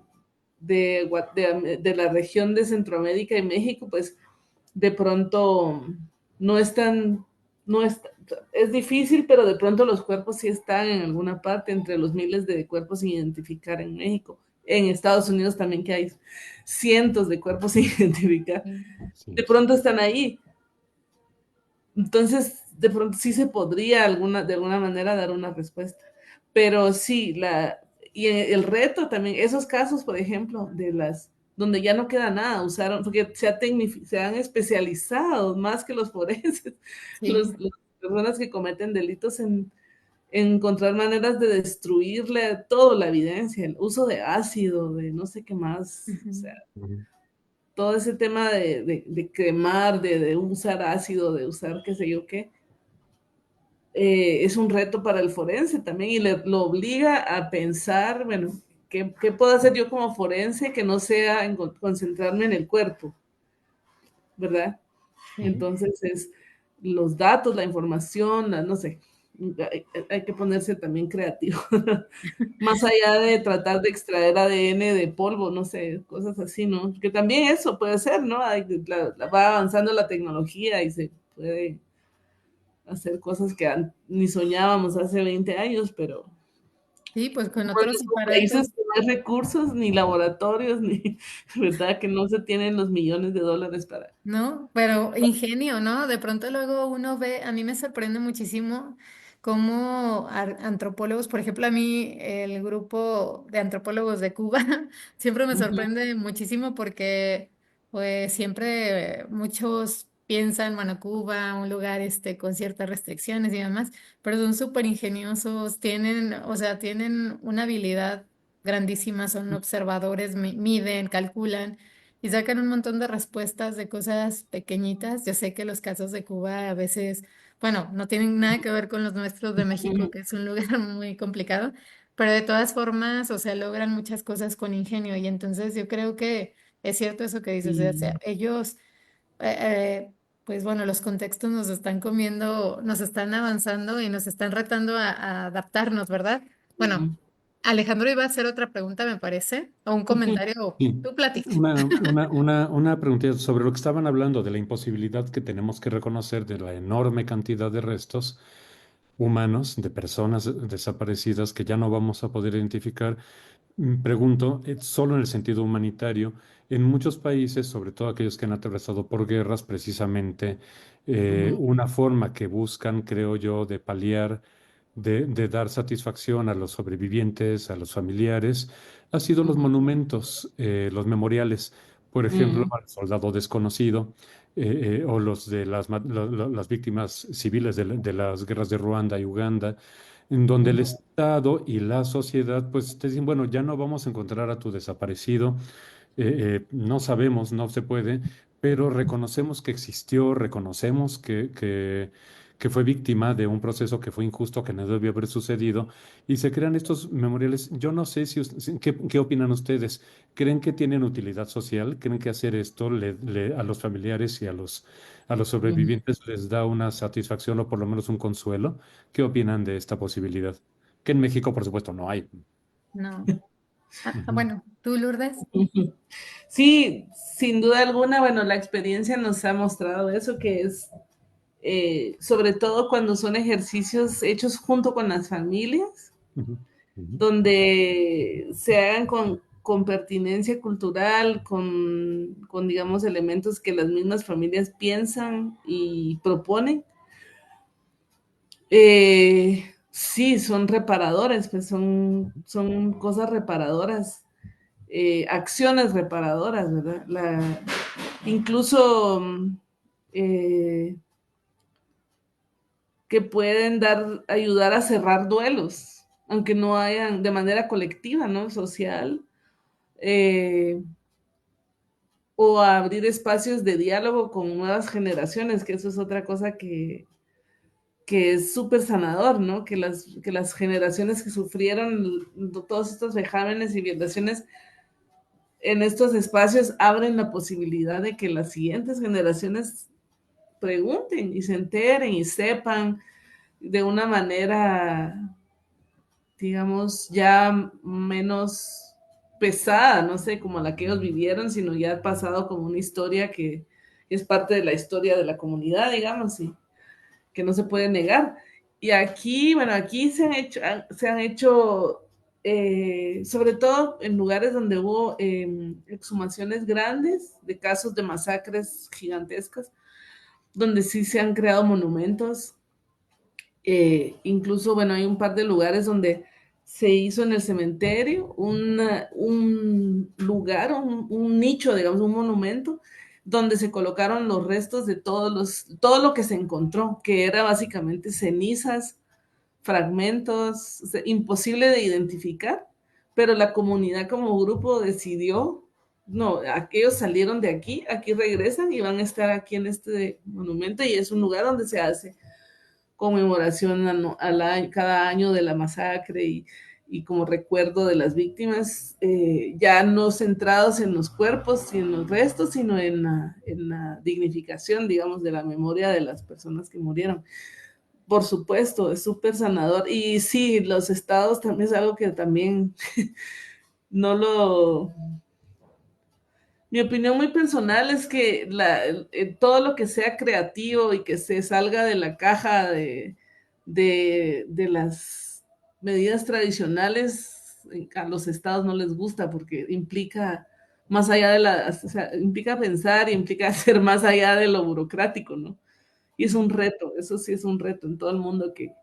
de la región de Centroamérica y México, pues de pronto no es tan, no es, es difícil, pero de pronto los cuerpos sí están en alguna parte entre los miles de cuerpos sin identificar en México. En Estados Unidos también que hay cientos de cuerpos sin identificar. sí. De Sí, sí. pronto están ahí. Entonces, de pronto sí se podría de alguna manera dar una respuesta. Pero sí, y el reto también, esos casos, por ejemplo, donde ya no queda nada, usaron, porque se han especializado más que los forenses, Sí. las personas que cometen delitos en encontrar maneras de destruirle toda la evidencia, el uso de ácido, de no sé qué más, o Ujú. sea, Ujú. todo ese tema de cremar, de usar ácido, de usar qué sé yo qué, es un reto para el forense también y lo obliga a pensar, bueno, ¿qué puedo hacer yo como forense que no sea concentrarme en el cuerpo, ¿verdad? Sí. Entonces es los datos, la información, no sé, hay que ponerse también creativo. Más allá de tratar de extraer ADN de polvo, no sé, cosas así, ¿no? Que también eso puede ser, ¿no? Va avanzando la tecnología y se puede hacer cosas que ni soñábamos hace 20 años, pero Sí, pues con bueno, otros son países aparatos, que no hay recursos, ni laboratorios, ni, ¿verdad? Que no se tienen los millones de dólares para... ¿no? Pero ingenio, ¿no? De pronto luego uno ve, a mí me sorprende muchísimo cómo antropólogos, por ejemplo, a mí el grupo de antropólogos de Cuba siempre me Ujú, sorprende muchísimo porque pues siempre muchos piensan, bueno, Cuba, un lugar con ciertas restricciones y demás, pero son súper ingeniosos, tienen, o sea, tienen una habilidad grandísima, son observadores, miden, calculan y sacan un montón de respuestas de cosas pequeñitas. Yo sé que los casos de Cuba a veces, bueno, no tienen nada que ver con los nuestros de México, ujú, que es un lugar muy complicado, pero de todas formas, o sea, logran muchas cosas con ingenio y entonces yo creo que es cierto eso que dices, o sea, sí, ellos, pues bueno, los contextos nos están comiendo, nos están avanzando y nos están retando a adaptarnos, ¿verdad? Bueno. ujú, Alejandro iba a hacer otra pregunta, me parece, o un ujú, comentario. Sí, Tú platica. una preguntita sobre lo que estaban hablando de la imposibilidad que tenemos que reconocer de la enorme cantidad de restos humanos, de personas desaparecidas que ya no vamos a poder identificar. Pregunto, solo en el sentido humanitario, en muchos países, sobre todo aquellos que han atravesado por guerras, precisamente, ujú, una forma que buscan, creo yo, de paliar, de dar satisfacción a los sobrevivientes, a los familiares, ha sido los ujú, monumentos, los memoriales. Por ejemplo, Mm, al soldado desconocido, o los de las víctimas civiles de las guerras de Ruanda y Uganda, en donde el ujú, Estado y la sociedad pues te dicen, bueno, ya no vamos a encontrar a tu desaparecido, no sabemos, no se puede, pero reconocemos que existió, reconocemos que fue víctima de un proceso que fue injusto, que no debió haber sucedido, y se crean estos memoriales. Yo no sé qué opinan ustedes. ¿Creen que tienen utilidad social? ¿Creen que hacer esto a los familiares y a los ujú. sobrevivientes les da una satisfacción o por lo menos un consuelo? ¿Qué opinan de esta posibilidad? Que en México, por supuesto, no hay. No. Ujú, Bueno, ¿tú, Lourdes? Ujú. Sí, sin duda alguna, bueno, la experiencia nos ha mostrado eso, que es sobre todo cuando son ejercicios hechos junto con las familias, ujú, ujú. donde se hagan con pertinencia cultural, digamos, elementos que las mismas familias piensan y proponen. Sí, son reparadores, pues son cosas reparadoras, acciones reparadoras, ¿verdad? Incluso eh, que pueden ayudar a cerrar duelos, aunque no hayan de manera colectiva, ¿no? Social, eh, o a abrir espacios de diálogo con nuevas generaciones, que eso es otra cosa que es súper sanador, ¿no? Que las generaciones que sufrieron todos estos vejámenes y violaciones en estos espacios abren la posibilidad de que las siguientes generaciones pregunten y se enteren y sepan de una manera, digamos, ya menos pesada, no sé, como la que ellos vivieron, sino ya ha pasado como una historia que es parte de la historia de la comunidad, digamos, y que no se puede negar. Y aquí, bueno, aquí se han hecho sobre todo en lugares donde hubo exhumaciones grandes de casos de masacres gigantescas, donde sí se han creado monumentos. Incluso, bueno, hay un par de lugares donde se hizo en el cementerio un lugar, un nicho, digamos, un monumento, donde se colocaron los restos de todo lo que se encontró, que era básicamente cenizas, fragmentos, o sea, imposible de identificar, pero la comunidad como grupo decidió, no, aquellos salieron de aquí regresan y van a estar aquí en este monumento y es un lugar donde se hace conmemoración cada año de la masacre y como recuerdo de las víctimas, ya no centrados en los cuerpos y en los restos, sino en la dignificación, digamos, de la memoria de las personas que murieron. Por supuesto, es súper sanador. Y sí, los estados también es algo que también no lo... Mi opinión muy personal es que todo lo que sea creativo y que se salga de la caja de las medidas tradicionales, a los estados no les gusta porque implica más allá o sea, implica pensar y implica hacer más allá de lo burocrático, ¿no? Y es un reto, eso sí es un reto en todo el mundo que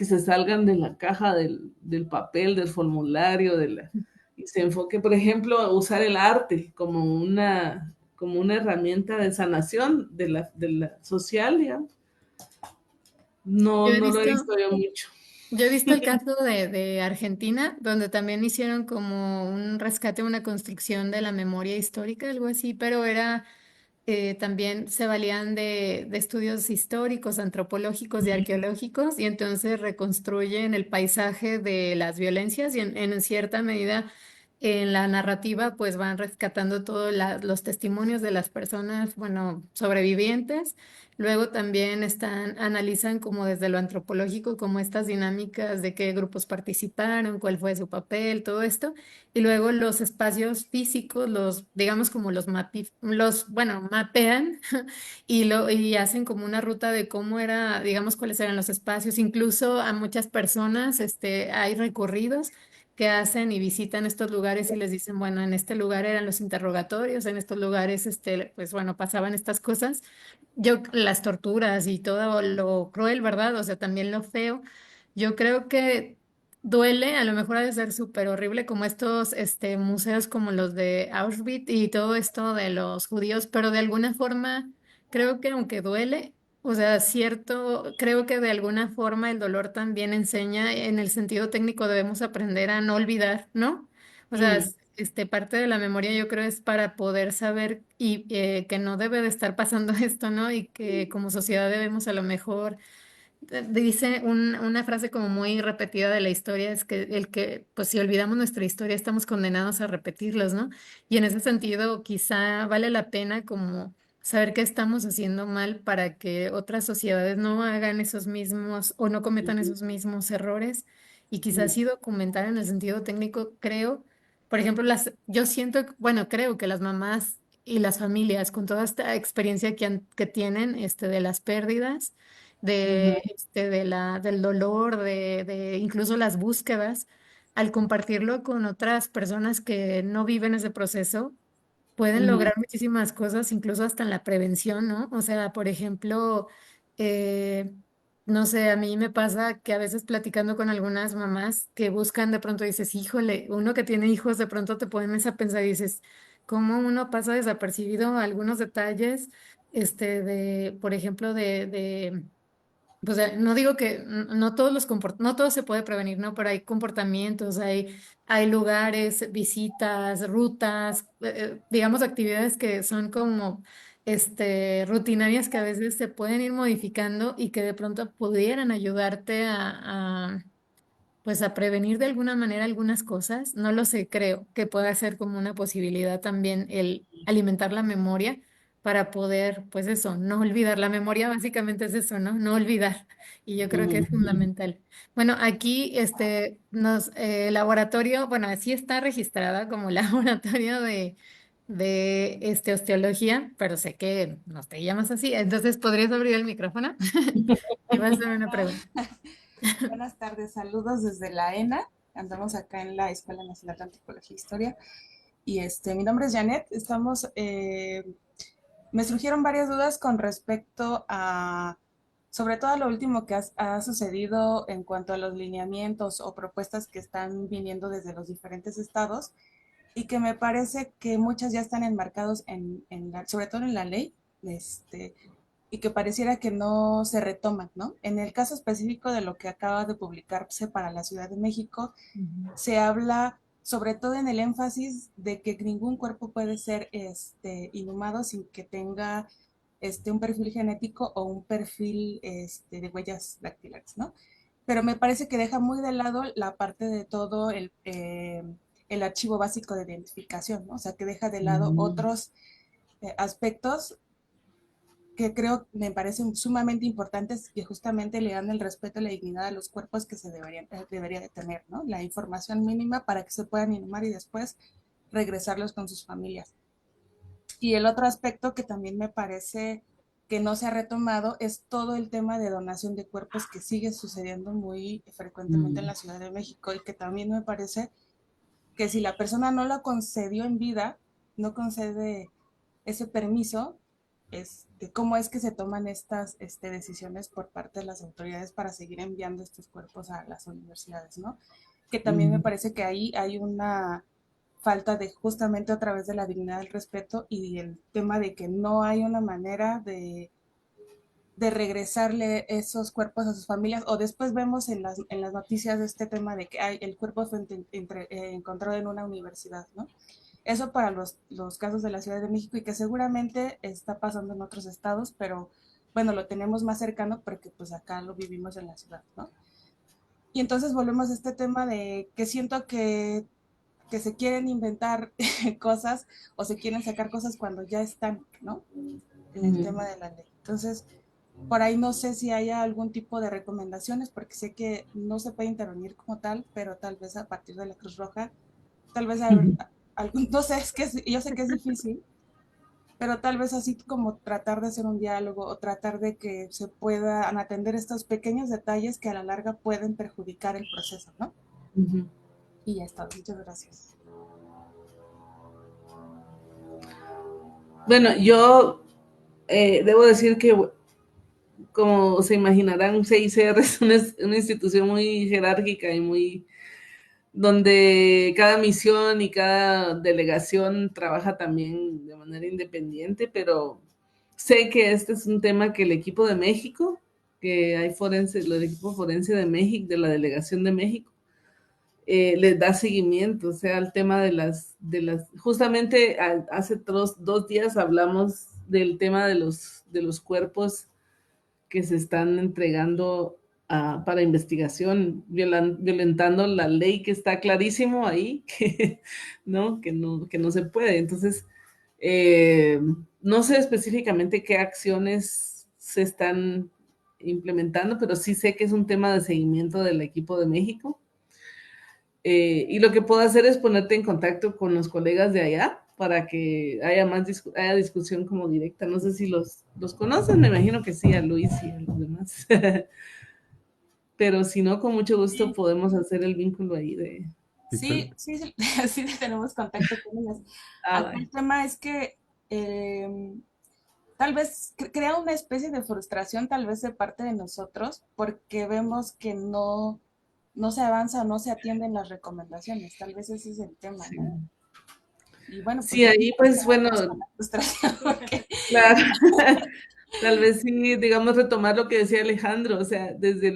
se salgan de la caja del papel, del formulario, y se enfoque, por ejemplo, a usar el arte como una herramienta de sanación de la social, digamos. No, Yo he no lo he visto, visto yo mucho. yo he visto el caso de Argentina, donde también hicieron como un rescate, una construcción de la memoria histórica, algo así, pero era también se valían de estudios históricos, antropológicos y arqueológicos, y entonces reconstruyen el paisaje de las violencias y en cierta medida en la narrativa pues van rescatando todos los testimonios de las personas, bueno, sobrevivientes. Luego también analizan como desde lo antropológico, como estas dinámicas de qué grupos participaron, cuál fue su papel, todo esto. Y luego los espacios físicos, digamos como bueno, mapean y hacen como una ruta de cómo era, digamos, cuáles eran los espacios. Incluso a muchas personas, hay recorridos que hacen y visitan estos lugares y les dicen, bueno, en este lugar eran los interrogatorios, en estos lugares, pues bueno, pasaban estas cosas. Las torturas y todo lo cruel, ¿verdad? O sea, también lo feo. Yo creo que duele, a lo mejor ha de ser súper horrible como estos museos como los de Auschwitz y todo esto de los judíos, pero de alguna forma creo que aunque duele, o sea, cierto, creo que de alguna forma el dolor también enseña, en el sentido técnico debemos aprender a no olvidar, ¿no? O sea, Mm, parte de la memoria yo creo es para poder saber y que no debe de estar pasando esto, ¿no? Y que como sociedad debemos a lo mejor dice una frase como muy repetida de la historia, es que pues si olvidamos nuestra historia, estamos condenados a repetirlos, ¿no? Y en ese sentido, quizá vale la pena como saber qué estamos haciendo mal para que otras sociedades no hagan esos mismos o no cometan ujú, esos mismos errores. Y quizás mm, sí documentar en el sentido técnico, creo, por ejemplo, yo siento, bueno, creo que las mamás y las familias con toda esta experiencia que tienen de las pérdidas, ujú, del dolor, de incluso las búsquedas, al compartirlo con otras personas que no viven ese proceso, pueden ujú, lograr muchísimas cosas, incluso hasta en la prevención, ¿no? O sea, por ejemplo, eh, no sé, a mí me pasa que a veces platicando con algunas mamás que buscan de pronto dices, híjole, uno que tiene hijos de pronto te pones a pensar y dices, ¿cómo uno pasa desapercibido algunos detalles, por ejemplo, pues no digo que no todos no todo se puede prevenir, ¿no? Pero hay comportamientos, hay lugares, visitas, rutas, digamos actividades que son como rutinarias que a veces se pueden ir modificando y que de pronto pudieran ayudarte pues a prevenir de alguna manera algunas cosas. No lo sé, creo que puede ser como una posibilidad también el alimentar la memoria para poder, pues eso, no olvidar. La memoria básicamente es eso, ¿no? No olvidar. Y yo creo que ujú. es fundamental. Bueno, aquí laboratorio, bueno, así está registrada como laboratorio de osteología, pero sé que no te llamas así. Entonces, ¿podrías abrir el micrófono? Y vas a hacer una Hola, pregunta. buenas tardes, saludos desde la ENA. Andamos acá en la Escuela Nacional de Antropología e Historia. Y mi nombre es Janet. Me surgieron varias dudas con respecto a, sobre todo a lo último que ha sucedido en cuanto a los lineamientos o propuestas que están viniendo desde los diferentes estados y que me parece que muchas ya están enmarcados sobre todo en la ley, este, y que pareciera que no se retoman, ¿no? En el caso específico de lo que acaba de publicarse para la Ciudad de México, Ujú. se habla sobre todo en el énfasis de que ningún cuerpo puede ser inhumado sin que tenga un perfil genético o un perfil de huellas dactilares, ¿no? Pero me parece que deja muy de lado la parte de todo el archivo básico de identificación, ¿no? O sea, que deja de lado Mm, otros aspectos que creo me parecen sumamente importantes, que justamente le dan el respeto y la dignidad a los cuerpos que debería de tener, ¿no? La información mínima para que se puedan inhumar y después regresarlos con sus familias. Y el otro aspecto que también me parece que no se ha retomado es todo el tema de donación de cuerpos que sigue sucediendo muy frecuentemente en mm, la Ciudad de México y que también me parece que si la persona no la concedió en vida, no concede ese permiso, cómo es que se toman estas decisiones por parte de las autoridades para seguir enviando estos cuerpos a las universidades, ¿no? Que también me mm. parece que ahí hay una falta de justamente otra vez de la dignidad, del respeto y el tema de que no hay una manera de regresarle esos cuerpos a sus familias o después vemos en las noticias de este tema de que el cuerpo fue encontrado en una universidad, ¿no? Eso para los casos de la Ciudad de México y que seguramente está pasando en otros estados, pero bueno, lo tenemos más cercano porque pues acá lo vivimos en la ciudad, ¿no? Y entonces volvemos a este tema de que siento que se quieren inventar cosas o se quieren sacar cosas cuando ya están, ¿no? En el Ujú. tema de la ley. Entonces, por ahí no sé si haya algún tipo de recomendaciones, porque sé que no se puede intervenir como tal, pero tal vez a partir de la Cruz Roja, tal vez algún, no sé, yo sé que es difícil, pero tal vez así como tratar de hacer un diálogo o tratar de que se puedan atender estos pequeños detalles que a la larga pueden perjudicar el proceso, ¿no? Ujú. Y ya está, muchas gracias. Bueno, yo debo decir que como se imaginarán, CICR es una institución muy jerárquica y muy donde cada misión y cada delegación trabaja también de manera independiente, pero sé que este es un tema que el equipo de México, que hay forense, el equipo forense de México, de la delegación de México, les da seguimiento, o sea, el tema justamente hace dos días hablamos del tema de los cuerpos que se están entregando para investigación, violentando la ley que está clarísimo ahí, ¿no? Que no se puede. Entonces, eh, no sé específicamente qué acciones se están implementando, pero sí sé que es un tema de seguimiento del equipo de México. Y lo que puedo hacer es ponerte en contacto con los colegas de allá para que haya haya discusión como directa. No sé si los conocen, me imagino que sí, a Luis y a los demás. Pero si no, con mucho gusto Sí, podemos hacer el vínculo ahí de... sí, sí, sí, sí tenemos contacto con ellas. Ah, Acá el vaya. tema es que tal vez crea una especie de frustración tal vez de parte de nosotros porque vemos que no se avanza o no se atienden las recomendaciones. Tal vez ese es el tema, Sí. ¿no? Y bueno, pues Sí, ya ahí pues bueno, quedamos con la frustración porque claro. Tal vez sí, digamos, retomar lo que decía Alejandro, o sea, desde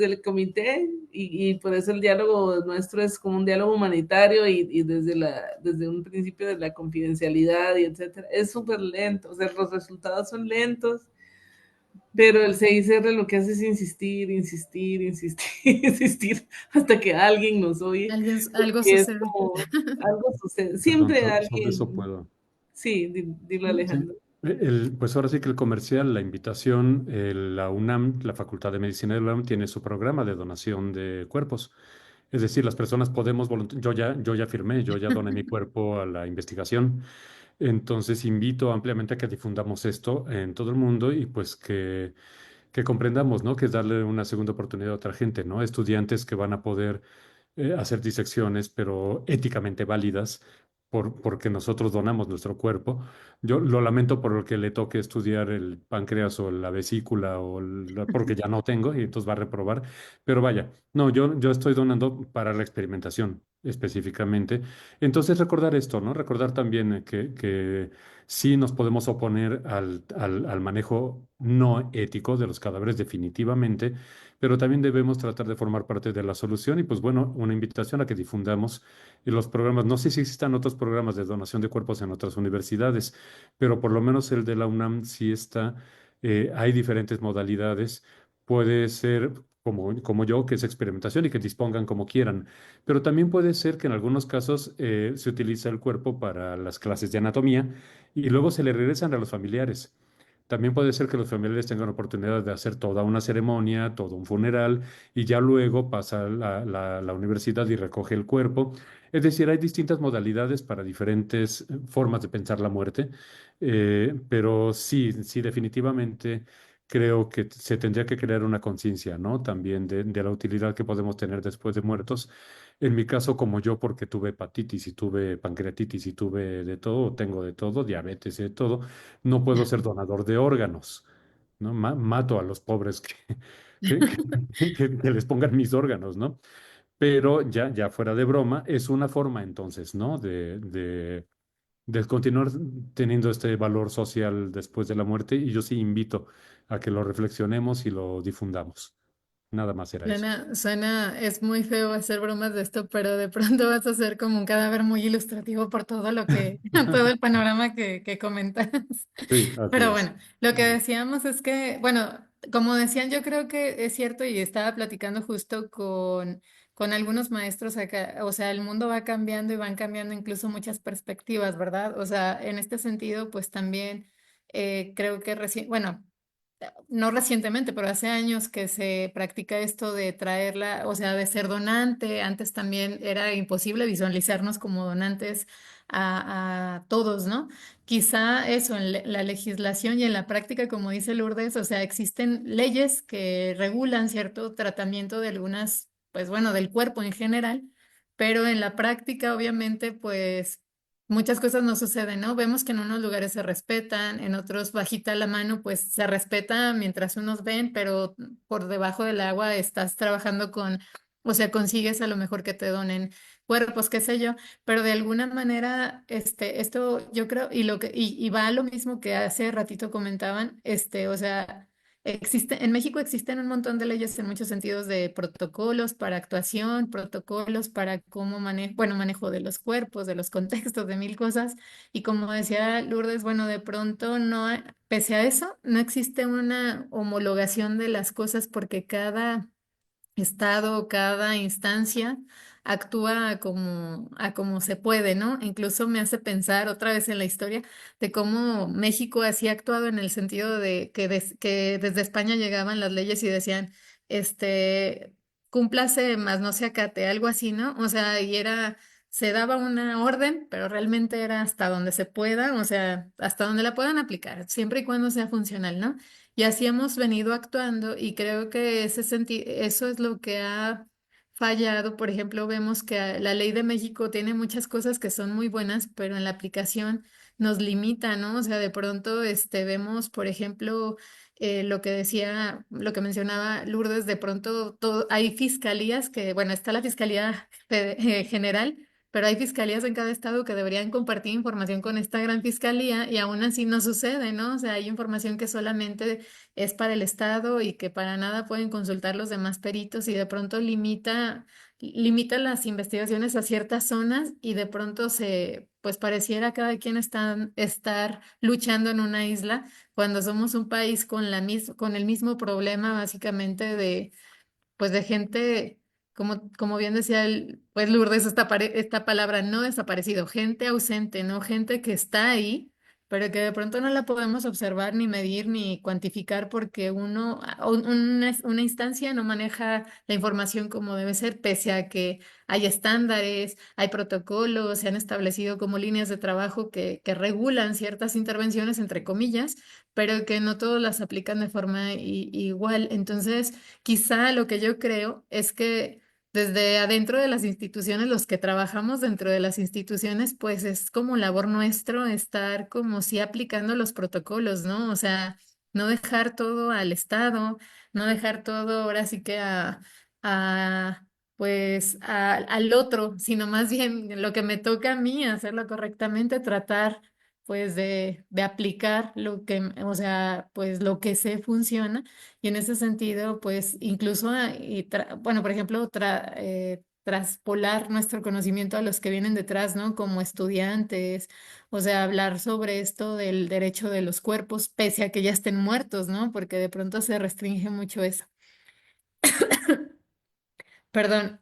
el comité, y por eso el diálogo nuestro es como un diálogo humanitario y desde un principio de la confidencialidad y etcétera, es súper lento, o sea, los resultados son lentos, pero el CICR lo que hace es insistir, insistir, insistir, insistir, hasta que alguien nos oye, Algo porque es sucede. como algo sucede, Perdón, siempre sobre eso alguien, puedo. sí, dilo Sí. Alejandro. Pues ahora sí que el comercial, la invitación, la UNAM, la Facultad de Medicina de la UNAM tiene su programa de donación de cuerpos. Es decir, las personas podemos yo ya firmé, yo ya doné mi cuerpo a la investigación. Entonces invito ampliamente a que difundamos esto en todo el mundo y pues que comprendamos, ¿no? Que es darle una segunda oportunidad a otra gente, ¿no? Estudiantes que van a poder hacer disecciones, pero éticamente válidas, porque nosotros donamos nuestro cuerpo. Yo lo lamento por el que le toque estudiar el páncreas o la vesícula, porque ya no tengo y entonces va a reprobar. Pero vaya, no, yo estoy donando para la experimentación específicamente. Entonces recordar esto, ¿no? Recordar también que sí nos podemos oponer al manejo no ético de los cadáveres definitivamente, pero también debemos tratar de formar parte de la solución y pues bueno, una invitación a que difundamos los programas. No sé si existan otros programas de donación de cuerpos en otras universidades, pero por lo menos el de la UNAM sí está. Hay diferentes modalidades. Puede ser como yo, que es experimentación y que dispongan como quieran, pero también puede ser que en algunos casos se utiliza el cuerpo para las clases de anatomía y luego se le regresan a los familiares. También puede ser que los familiares tengan oportunidad de hacer toda una ceremonia, todo un funeral, y ya luego pasa la universidad y recoge el cuerpo. Es decir, hay distintas modalidades para diferentes formas de pensar la muerte, pero sí, sí, definitivamente creo que se tendría que crear una conciencia, ¿no? También de la utilidad que podemos tener después de muertos. En mi caso, como yo, porque tuve hepatitis y tuve pancreatitis y tuve de todo, tengo de todo, diabetes y de todo, no puedo ser donador de órganos, ¿no? Mato a los pobres que, que les pongan mis órganos, ¿no? Pero ya fuera de broma, es una forma entonces, ¿no? De continuar teniendo este valor social después de la muerte y yo sí invito a que lo reflexionemos y lo difundamos. Nada más era eso. Es muy feo hacer bromas de esto, pero de pronto vas a ser como un cadáver muy ilustrativo por todo todo el panorama que comentas. Sí, así Pero es. bueno, lo que decíamos es que, bueno, como decían, yo creo que es cierto y estaba platicando justo con algunos maestros acá, o sea, el mundo va cambiando y van cambiando incluso muchas perspectivas, ¿verdad? O sea, en este sentido, pues también creo que recién, bueno, no recientemente, pero hace años que se practica esto de traerla, o sea, de ser donante. Antes también era imposible visualizarnos como donantes a todos, ¿no? Quizá eso en la legislación y en la práctica, como dice Lourdes, o sea, existen leyes que regulan cierto tratamiento de algunas, pues bueno, del cuerpo en general, pero en la práctica, obviamente, pues muchas cosas no suceden, ¿no? Vemos que en unos lugares se respetan, en otros bajita la mano, pues se respeta mientras unos ven, pero por debajo del agua estás trabajando con, o sea, consigues a lo mejor que te donen cuerpos, qué sé yo, pero de alguna manera, esto yo creo, y va a lo mismo que hace ratito comentaban, o sea, en México existen un montón de leyes en muchos sentidos de protocolos para actuación, protocolos para cómo bueno, manejo de los cuerpos, de los contextos, de mil cosas. Y como decía Lourdes, bueno, de pronto no, pese a eso, no existe una homologación de las cosas porque cada estado, cada instancia actúa a como se puede, ¿no? Incluso me hace pensar otra vez en la historia de cómo México así ha actuado en el sentido de que desde España llegaban las leyes y decían, cúmplase, más no se acate, algo así, ¿no? O sea, se daba una orden, pero realmente era hasta donde se pueda, o sea, hasta donde la puedan aplicar, siempre y cuando sea funcional, ¿no? Y así hemos venido actuando y creo que eso es lo que ha fallado. Por ejemplo, vemos que la ley de México tiene muchas cosas que son muy buenas, pero en la aplicación nos limita, ¿no? O sea, de pronto vemos, por ejemplo, lo que mencionaba Lourdes, de pronto hay fiscalías que, bueno, está la Fiscalía General, pero hay fiscalías en cada estado que deberían compartir información con esta gran fiscalía y aún así no sucede, ¿no? O sea, hay información que solamente es para el estado y que para nada pueden consultar los demás peritos y de pronto limita las investigaciones a ciertas zonas y de pronto pues pareciera cada quien estar luchando en una isla cuando somos un país con el mismo problema básicamente pues de gente, como bien decía pues Lourdes, esta palabra no desaparecido, gente ausente, ¿no? Gente que está ahí, pero que de pronto no la podemos observar, ni medir, ni cuantificar porque una instancia no maneja la información como debe ser, pese a que hay estándares, hay protocolos, se han establecido como líneas de trabajo que regulan ciertas intervenciones, entre comillas, pero que no todos las aplican de forma igual. Entonces, quizá lo que yo creo es que desde adentro de las instituciones, los que trabajamos dentro de las instituciones, pues es como labor nuestro estar como si aplicando los protocolos, ¿no? O sea, no dejar todo al Estado, no dejar todo ahora sí que a pues al otro, sino más bien lo que me toca a mí, hacerlo correctamente, tratar pues de aplicar o sea, pues lo que sé funciona y en ese sentido, pues incluso, bueno, por ejemplo, traspolar nuestro conocimiento a los que vienen detrás, ¿no? Como estudiantes, o sea, hablar sobre esto del derecho de los cuerpos, pese a que ya estén muertos, ¿no? Porque de pronto se restringe mucho eso. Perdón.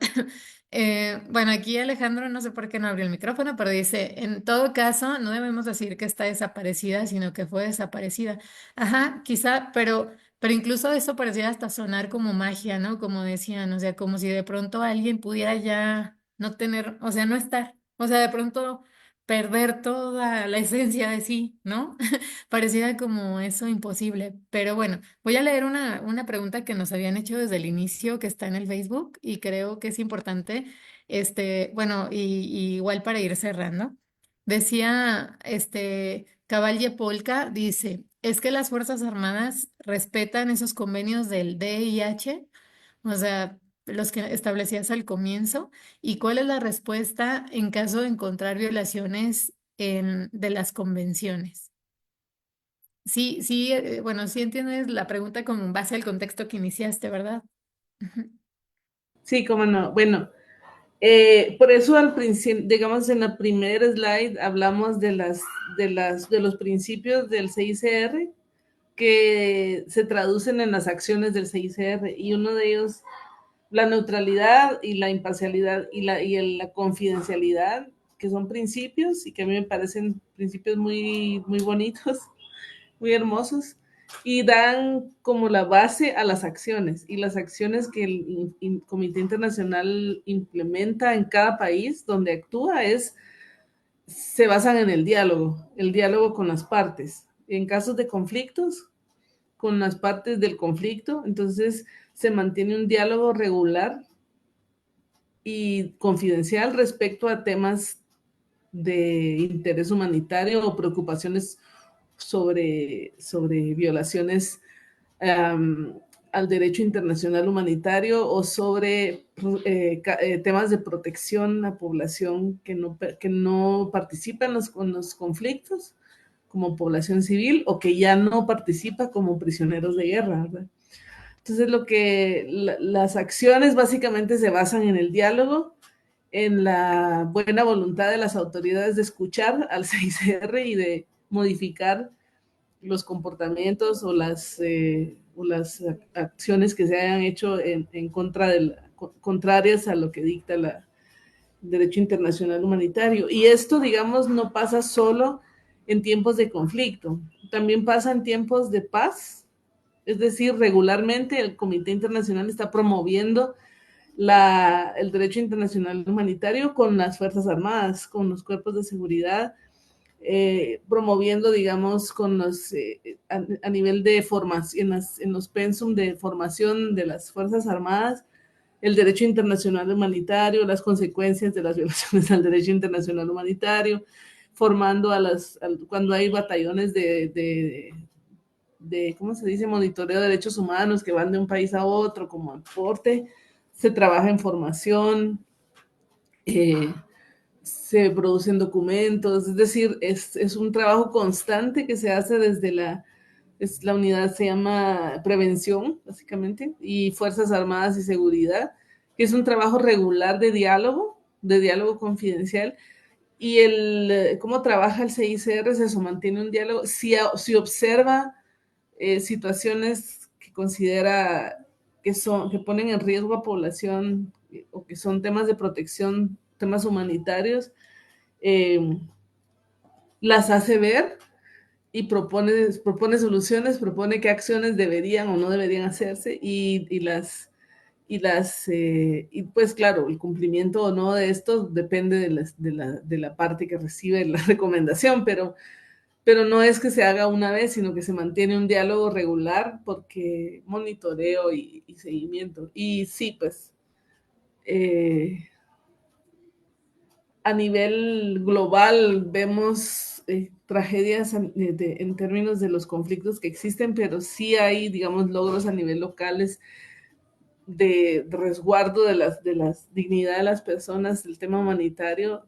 Bueno, aquí Alejandro, no sé por qué no abrió el micrófono, pero dice, en todo caso, no debemos decir que está desaparecida, sino que fue desaparecida. Ajá, quizá, pero incluso eso parecía hasta sonar como magia, ¿no? Como decían, o sea, como si de pronto alguien pudiera ya no tener, o sea, no estar, o sea, de pronto perder toda la esencia de sí, ¿no? Parecía como eso imposible, pero bueno. Voy a leer una pregunta que nos habían hecho desde el inicio, que está en el Facebook, y creo que es importante, bueno, y igual para ir cerrando. Decía, Caballe Polka, dice, ¿es que las Fuerzas Armadas respetan esos convenios del DIH? O sea, los que establecías al comienzo, ¿y cuál es la respuesta en caso de encontrar violaciones de las convenciones? Sí, sí, bueno, sí entiendes la pregunta como en base al contexto que iniciaste, ¿verdad? Ujú. Sí, cómo no. Bueno, por eso al principio, digamos en la primera slide hablamos de los principios del CICR que se traducen en las acciones del CICR y uno de ellos, la neutralidad y la imparcialidad la confidencialidad, que son principios y que a mí me parecen principios muy, muy bonitos, muy hermosos, y dan como la base a las acciones, y las acciones que el Comité Internacional implementa en cada país donde actúa se basan en el diálogo con las partes. En casos de conflictos, con las partes del conflicto, entonces se mantiene un diálogo regular y confidencial respecto a temas de interés humanitario o preocupaciones sobre violaciones al derecho internacional humanitario o sobre temas de protección a población que no participa en los conflictos como población civil o que ya no participa como prisioneros de guerra, ¿verdad? Entonces las acciones básicamente se basan en el diálogo, en la buena voluntad de las autoridades de escuchar al CICR y de modificar los comportamientos o las acciones que se hayan hecho en contra contrarias a lo que dicta el derecho internacional humanitario. Y esto, digamos, no pasa solo en tiempos de conflicto, también pasa en tiempos de paz. Es decir, regularmente el Comité Internacional está promoviendo el derecho internacional humanitario con las Fuerzas Armadas, con los cuerpos de seguridad, promoviendo, digamos, a nivel de formación, en los pensum de formación de las Fuerzas Armadas, el derecho internacional humanitario, las consecuencias de las violaciones al derecho internacional humanitario, formando cuando hay batallones ¿cómo se dice?, monitoreo de derechos humanos que van de un país a otro como aporte, se trabaja en formación, se producen documentos, es decir, es un trabajo constante que se hace desde la unidad se llama prevención, básicamente, y Fuerzas Armadas y Seguridad, que es un trabajo regular de diálogo confidencial, y cómo trabaja el CICR es eso, mantiene un diálogo, si observa situaciones que considera que ponen en riesgo a población o que son temas de protección, temas humanitarios, eh, las hace ver y propone soluciones, propone qué acciones deberían o no deberían hacerse y pues claro, el cumplimiento o no de esto depende de la parte que recibe la recomendación, pero no es que se haga una vez, sino que se mantiene un diálogo regular porque monitoreo y seguimiento. Y sí, pues a nivel global vemos tragedias en términos de los conflictos que existen, pero sí hay, digamos, logros a nivel locales de resguardo de las dignidad de las personas, el tema humanitario,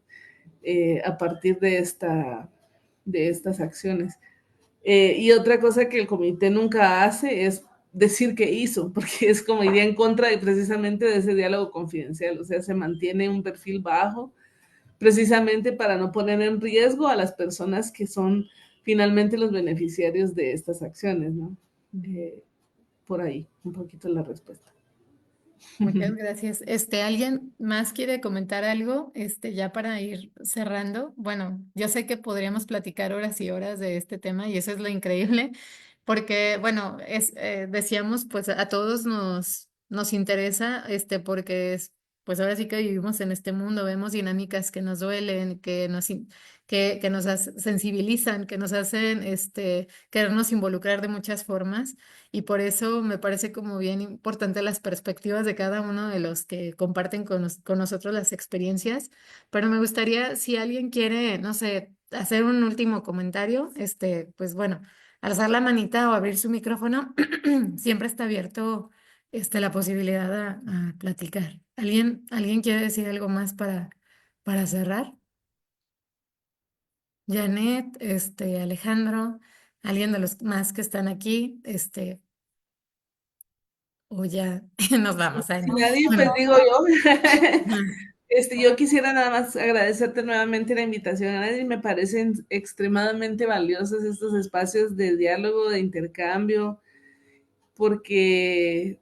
a partir de estas acciones. Y otra cosa que el comité nunca hace es decir qué hizo, porque es como iría en contra precisamente de ese diálogo confidencial, o sea, se mantiene un perfil bajo, precisamente para no poner en riesgo a las personas que son finalmente los beneficiarios de estas acciones, ¿no? Por ahí, un poquito la respuesta. Muchas gracias. ¿Alguien más quiere comentar algo? Ya para ir cerrando. Bueno, yo sé que podríamos platicar horas y horas de este tema y eso es lo increíble, porque, bueno, decíamos, pues a todos nos interesa, porque pues ahora sí que vivimos en este mundo, vemos dinámicas que nos duelen, que nos sensibilizan, que nos hacen, querernos involucrar de muchas formas. Y por eso me parece como bien importante las perspectivas de cada uno de los que comparten con nosotros las experiencias. Pero me gustaría, si alguien quiere, no sé, hacer un último comentario, pues bueno, alzar la manita o abrir su micrófono, siempre está abierto, la posibilidad a platicar. ¿Alguien quiere decir algo más para cerrar? Janet, Alejandro, alguien de los más que están aquí, o ya nos vamos a Si ir. nadie, pues Bueno, digo yo. ajá. Yo quisiera nada más agradecerte nuevamente la invitación, Ana, me parecen extremadamente valiosos estos espacios de diálogo, de intercambio, porque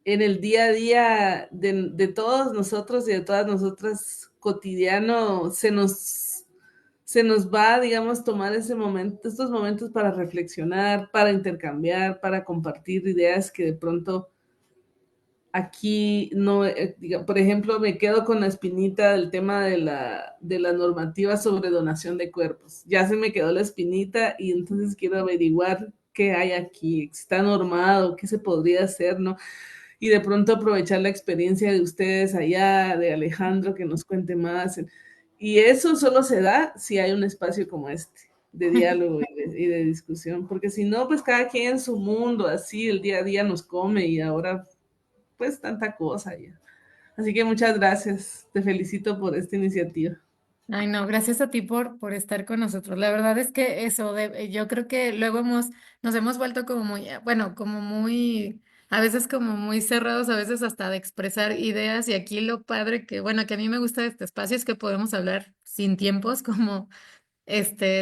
en el día a día de todos nosotros y de todas nosotras cotidiano se nos va, digamos, tomar estos momentos para reflexionar, para intercambiar, para compartir ideas que de pronto aquí no, por ejemplo, me quedo con la espinita del tema de la normativa sobre donación de cuerpos. Ya se me quedó la espinita y entonces quiero averiguar qué hay aquí, si está normado, qué se podría hacer, ¿no? Y de pronto aprovechar la experiencia de ustedes allá, de Alejandro, que nos cuente más. Y eso solo se da si hay un espacio como este, de diálogo y de discusión, porque si no, pues cada quien en su mundo, así el día a día nos come y ahora pues tanta cosa ya. Así que muchas gracias, te felicito por esta iniciativa. Ay, no, gracias a ti por estar con nosotros. La verdad es que eso, yo creo que luego nos hemos vuelto como muy, bueno, como muy, a veces como muy cerrados, a veces hasta de expresar ideas. Y aquí lo padre que, bueno, que a mí me gusta de este espacio es que podemos hablar sin tiempos, como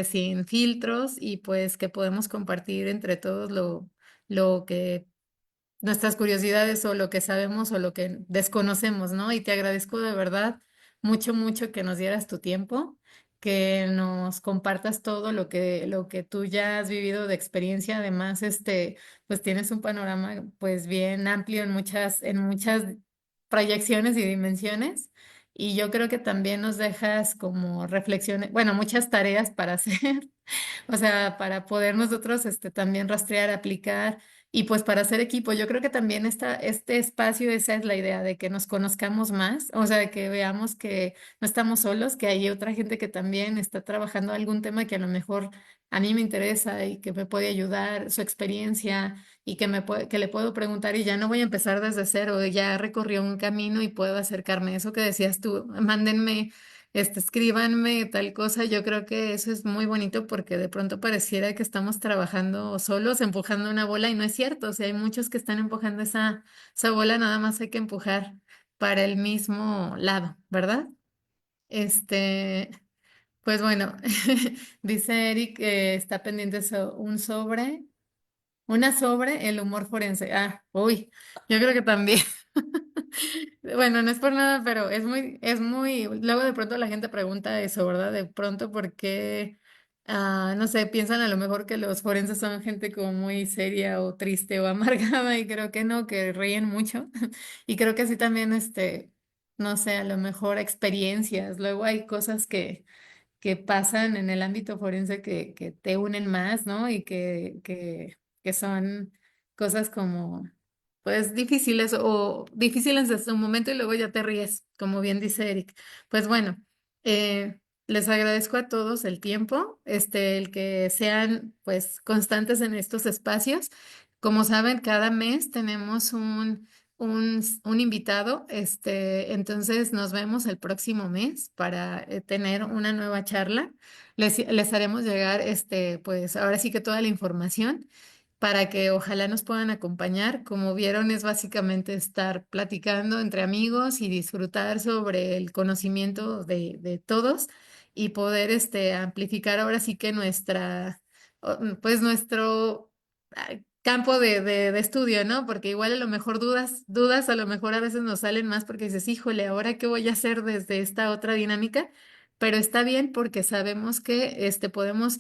sin filtros, y pues que podemos compartir entre todos lo que nuestras curiosidades o lo que sabemos o lo que desconocemos, ¿no? Y te agradezco de verdad mucho, mucho que nos dieras tu tiempo, que nos compartas todo lo que tú ya has vivido de experiencia. Además, pues tienes un panorama pues bien amplio en muchas proyecciones y dimensiones. Y yo creo que también nos dejas como reflexiones, bueno, muchas tareas para hacer, o sea, para poder nosotros también rastrear, aplicar y pues para hacer equipo. Yo creo que también este espacio, esa es la idea, de que nos conozcamos más, o sea, de que veamos que no estamos solos, que hay otra gente que también está trabajando algún tema que a lo mejor a mí me interesa y que me puede ayudar, su experiencia, y que le puedo preguntar y ya no voy a empezar desde cero, ya recorrió un camino y puedo acercarme. Eso que decías tú, mándenme, escríbanme tal cosa. Yo creo que eso es muy bonito porque de pronto pareciera que estamos trabajando solos, empujando una bola, y no es cierto. O sea, hay muchos que están empujando esa bola, nada más hay que empujar para el mismo lado, ¿verdad? Este, pues bueno, dice Eric que está pendiente una sobre el humor forense. Ah, uy, yo creo que también. Bueno, no es por nada, pero luego de pronto la gente pregunta eso, ¿verdad? De pronto porque, no sé, piensan a lo mejor que los forenses son gente como muy seria o triste o amargada, y creo que no, que ríen mucho. Y creo que sí también, no sé, a lo mejor experiencias. Luego hay cosas que pasan en el ámbito forense que te unen más, ¿no? Y que son cosas como, pues, difíciles desde un momento y luego ya te ríes, como bien dice Eric. Pues bueno, les agradezco a todos el tiempo, el que sean, pues, constantes en estos espacios. Como saben, cada mes tenemos un invitado. Entonces nos vemos el próximo mes para tener una nueva charla. Les haremos llegar, pues ahora sí que toda la información para que ojalá nos puedan acompañar. Como vieron, es básicamente estar platicando entre amigos y disfrutar sobre el conocimiento de todos, y poder, amplificar ahora sí que pues nuestro campo de estudio, ¿no? Porque igual a lo mejor dudas a lo mejor a veces nos salen más porque dices, híjole, ¿ahora qué voy a hacer desde esta otra dinámica? Pero está bien porque sabemos que podemos,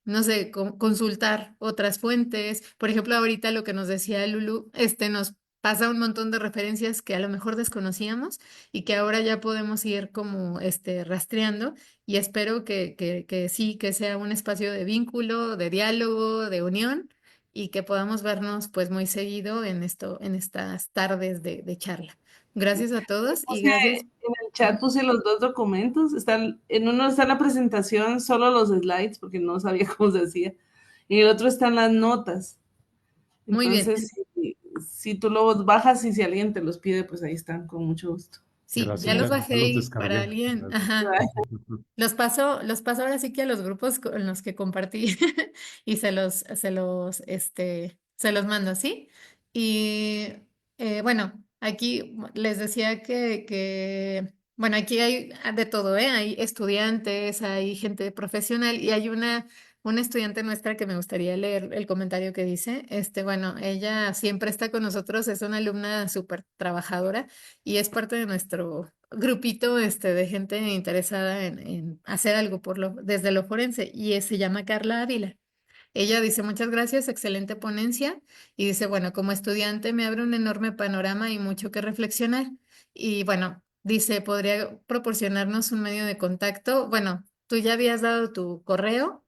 no sé, consultar otras fuentes. Por ejemplo, ahorita lo que nos decía Lulu, nos pasa un montón de referencias que a lo mejor desconocíamos y que ahora ya podemos ir como rastreando. Y espero que sí, que sea un espacio de vínculo, de diálogo, de unión, y que podamos vernos pues muy seguido en estas tardes de charla. Gracias a todos y Puse gracias. en el chat, puse los dos documentos. En uno está la presentación, solo los slides, porque no sabía cómo se decía. Y en el otro están las notas. Muy bien. Entonces, si tú los bajas y si alguien te los pide, pues ahí están, con mucho gusto. Sí, ya Gracias, los ya bajé los y para descargué. alguien. Gracias. Ajá. Los paso ahora sí que a los grupos con los que compartí y se los mando, ¿sí? Y bueno, aquí les decía bueno, aquí hay de todo, ¿eh? Hay estudiantes, hay gente profesional, y hay una estudiante nuestra que me gustaría leer el comentario que dice. Bueno, ella siempre está con nosotros, es una alumna súper trabajadora y es parte de nuestro grupito, de gente interesada en hacer algo desde lo forense, y se llama Carla Ávila. Ella dice, muchas gracias, excelente ponencia. Y dice, bueno, como estudiante me abre un enorme panorama y mucho que reflexionar. Y bueno, dice, ¿podría proporcionarnos un medio de contacto? Bueno, tú ya habías dado tu correo,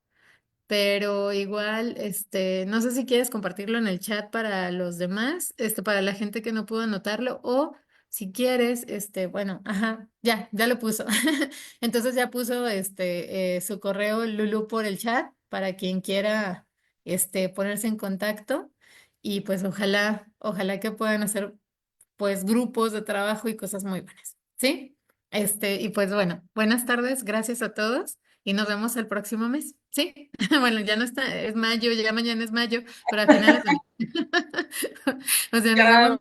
pero igual, no sé si quieres compartirlo en el chat para los demás, para la gente que no pudo anotarlo, o si quieres, bueno, ajá, ya lo puso. Entonces ya puso su correo Lulu por el chat para quien quiera ponerse en contacto y pues ojalá que puedan hacer pues grupos de trabajo y cosas muy buenas, ¿sí? Y pues bueno, buenas tardes, gracias a todos y nos vemos el próximo mes, ¿sí? Bueno, ya no está, es mayo, ya mañana es mayo, pero a finales de... O sea, nos vemos